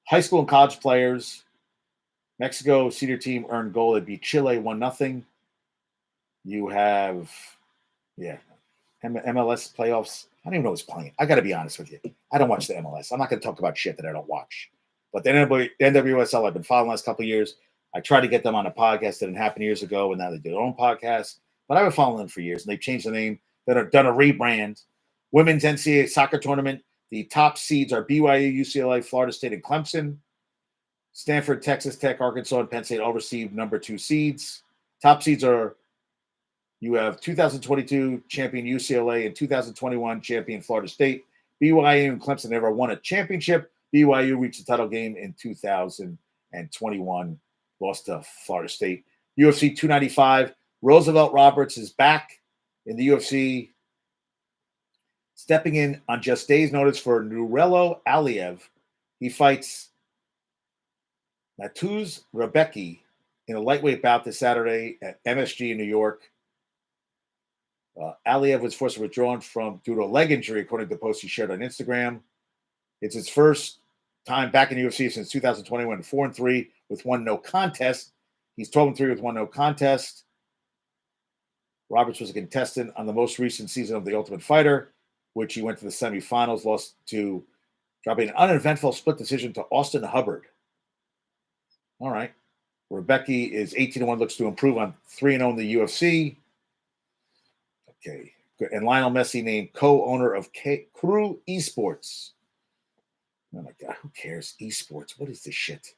High school and college players. Mexico senior team earned gold. They beat Chile 1-0. You have, MLS playoffs. I don't even know who's playing. I got to be honest with you. I don't watch the MLS. I'm not going to talk about shit that I don't watch. But the NWSL, I've been following the last couple of years. I tried to get them on a podcast that didn't happen years ago, and now they do their own podcast. But I've been following them for years, and they've changed the name. They've done a rebrand. Women's NCAA soccer tournament. The top seeds are BYU, UCLA, Florida State, and Clemson. Stanford, Texas Tech, Arkansas, and Penn State all received number 2 seeds. Top seeds are, you have 2022 champion UCLA and 2021 champion Florida State. BYU and Clemson never won a championship. BYU reached the title game in 2021, lost to Florida State. UFC 295, Roosevelt Roberts is back in the UFC, stepping in on just days' notice for Nurullo Aliev. He fights Mateusz Rebecki in a lightweight bout this Saturday at MSG in New York. Aliev was forced to withdraw due to a leg injury, according to the post he shared on Instagram. It's his first time back in the UFC since 2021, 4-3 with 1 no contest. He's 12-3 with 1 no contest. Roberts was a contestant on the most recent season of The Ultimate Fighter, which he went to the semifinals, lost to dropping an uneventful split decision to Austin Hubbard. All right. Rebecca is 18-1, looks to improve on 3-0 in the UFC. Okay. Good. And Lionel Messi named co-owner of Crew Esports. Oh my God, who cares? Esports. What is this shit?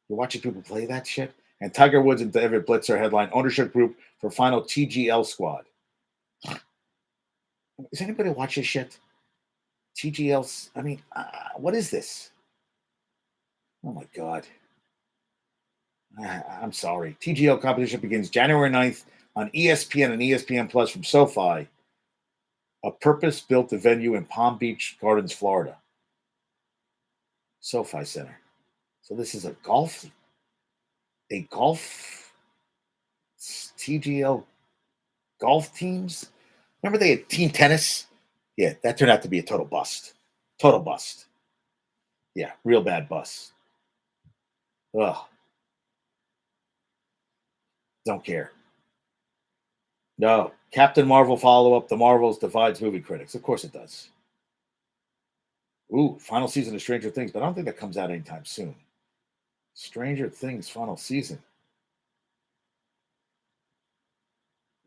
You're watching people play that shit? And Tiger Woods and David Blitzer headline ownership group for final TGL squad. Does anybody watch this shit? TGL, I mean, what is this? Oh my God. I'm sorry. TGL competition begins January 9th on ESPN and ESPN Plus from SoFi, a purpose-built venue in Palm Beach Gardens, Florida. SoFi Center. So this is a golf TGL golf teams. Remember they had team tennis? Yeah, that turned out to be a total bust. Total bust. Yeah, real bad bust. Ugh. Don't care. No. Captain Marvel follow-up. The Marvels divides movie critics. Of course it does. Ooh, final season of Stranger Things, but I don't think that comes out anytime soon. Stranger Things final season.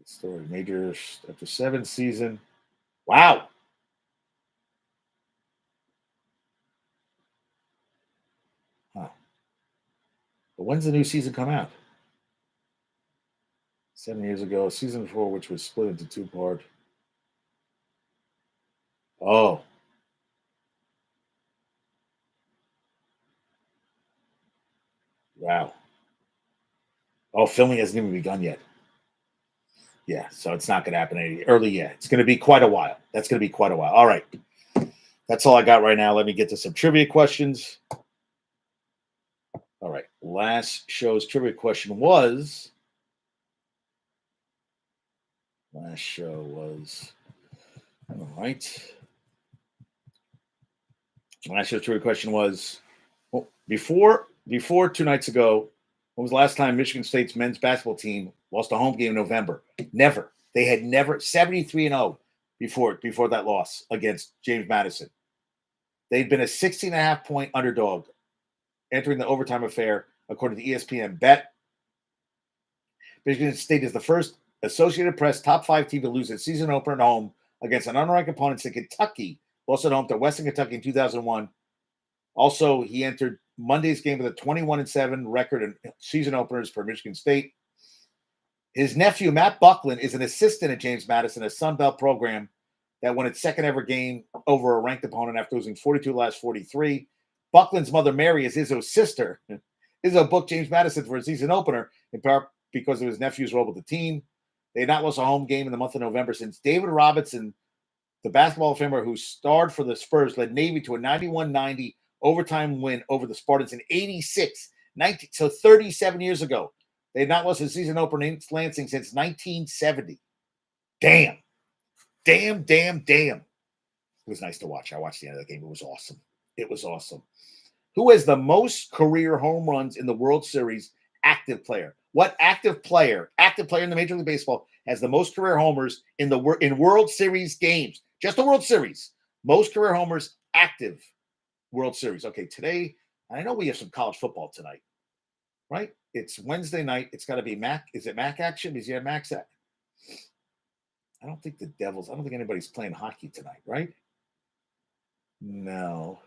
Story major after 7th season. Wow. Huh. But when's the new season come out? 7 years ago. Season 4, which was split into 2-part. Oh. Wow. Oh, filming hasn't even begun yet. Yeah, so it's not going to happen any early yet. It's going to be quite a while. That's going to be quite a while. All right. That's all I got right now. Let me get to some trivia questions. All right. Last show's trivia question was. All right. Last show's trivia question was well, before 2 nights ago, when was the last time Michigan State's men's basketball team lost a home game in November? Never. They had never 73-0 before that loss against James Madison. They'd been a 16.5 point underdog entering the overtime affair, according to ESPN Bet. Michigan State is the first Associated Press top 5 team to lose its season opener at home against an unranked opponent to Kentucky, lost at home to Western Kentucky in 2001. Also, he entered Monday's game with a 21-7 record in season openers for Michigan State. His nephew, Matt Buckland, is an assistant at James Madison, a Sun Belt program that won its second ever game over a ranked opponent after losing 42 last 43. Buckland's mother, Mary, is Izzo's sister. Izzo booked James Madison for a season opener, in part because of his nephew's role with the team. They had not lost a home game in the month of November since David Robinson, the basketball famer who starred for the Spurs, led Navy to a 91-90 overtime win over the Spartans in 86, so 37 years ago. They had not lost a season opener in Lansing since 1970. Damn. It was nice to watch. I watched the end of the game. It was awesome. Who has the most career home runs in the World Series? Active player. What active player in the Major League Baseball has the most career homers in World Series games? Just the World Series. Most career homers, active World Series. Okay, today, I know we have some college football tonight, right? It's Wednesday night. It's got to be MAC. Is it MAC action? Is it MAC action? I don't think anybody's playing hockey tonight, right? No.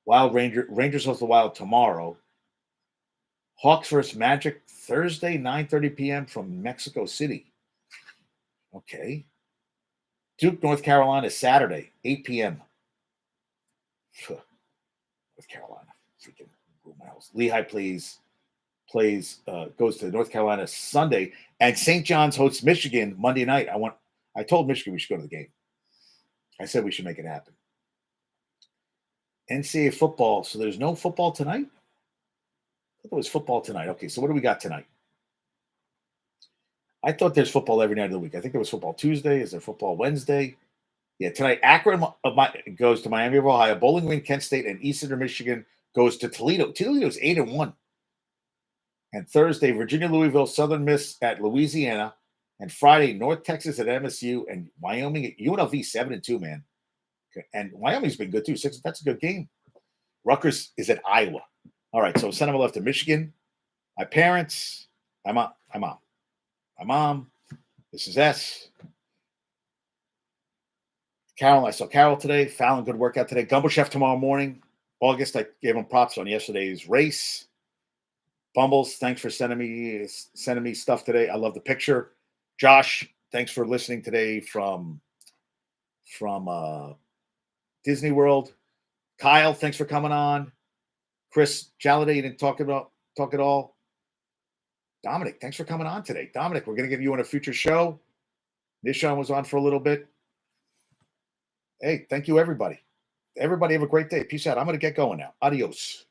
Rangers host the Wild tomorrow. Hawks versus Magic Thursday, 9:30 p.m. from Mexico City. Okay. Duke, North Carolina, Saturday, 8 p.m. North Carolina. Freaking miles. Lehigh goes to North Carolina Sunday, and St. John's hosts Michigan Monday night. I told Michigan we should go to the game. I said we should make it happen. NCAA football. So there's no football tonight? I thought it was football tonight. Okay, so what do we got tonight? I thought there's football every night of the week. I think there was football Tuesday. Is there football Wednesday? Yeah, tonight Akron goes to Miami of Ohio. Bowling Green, Kent State, and Eastern Michigan goes to Toledo. Toledo's 8-1. And Thursday, Virginia, Louisville, Southern Miss at Louisiana. And Friday, North Texas at MSU and Wyoming at UNLV 7-2, man. And Wyoming's been good too. That's a good game. Rutgers is at Iowa. All right, so send them left to Michigan. My parents, my mom. This is S. Carol, I saw Carol today. Fallon, good workout today. Gumbo Chef tomorrow morning. August, I gave him props on yesterday's race. Bumbles, thanks for sending me stuff today. I love the picture. Josh, thanks for listening today from Disney World. Kyle, thanks for coming on. Chris Jaladay, you didn't talk at all. Dominic, thanks for coming on today. Dominic, we're going to give you on a future show. Nishon was on for a little bit. Hey, thank you, everybody. Everybody have a great day. Peace out. I'm going to get going now. Adios.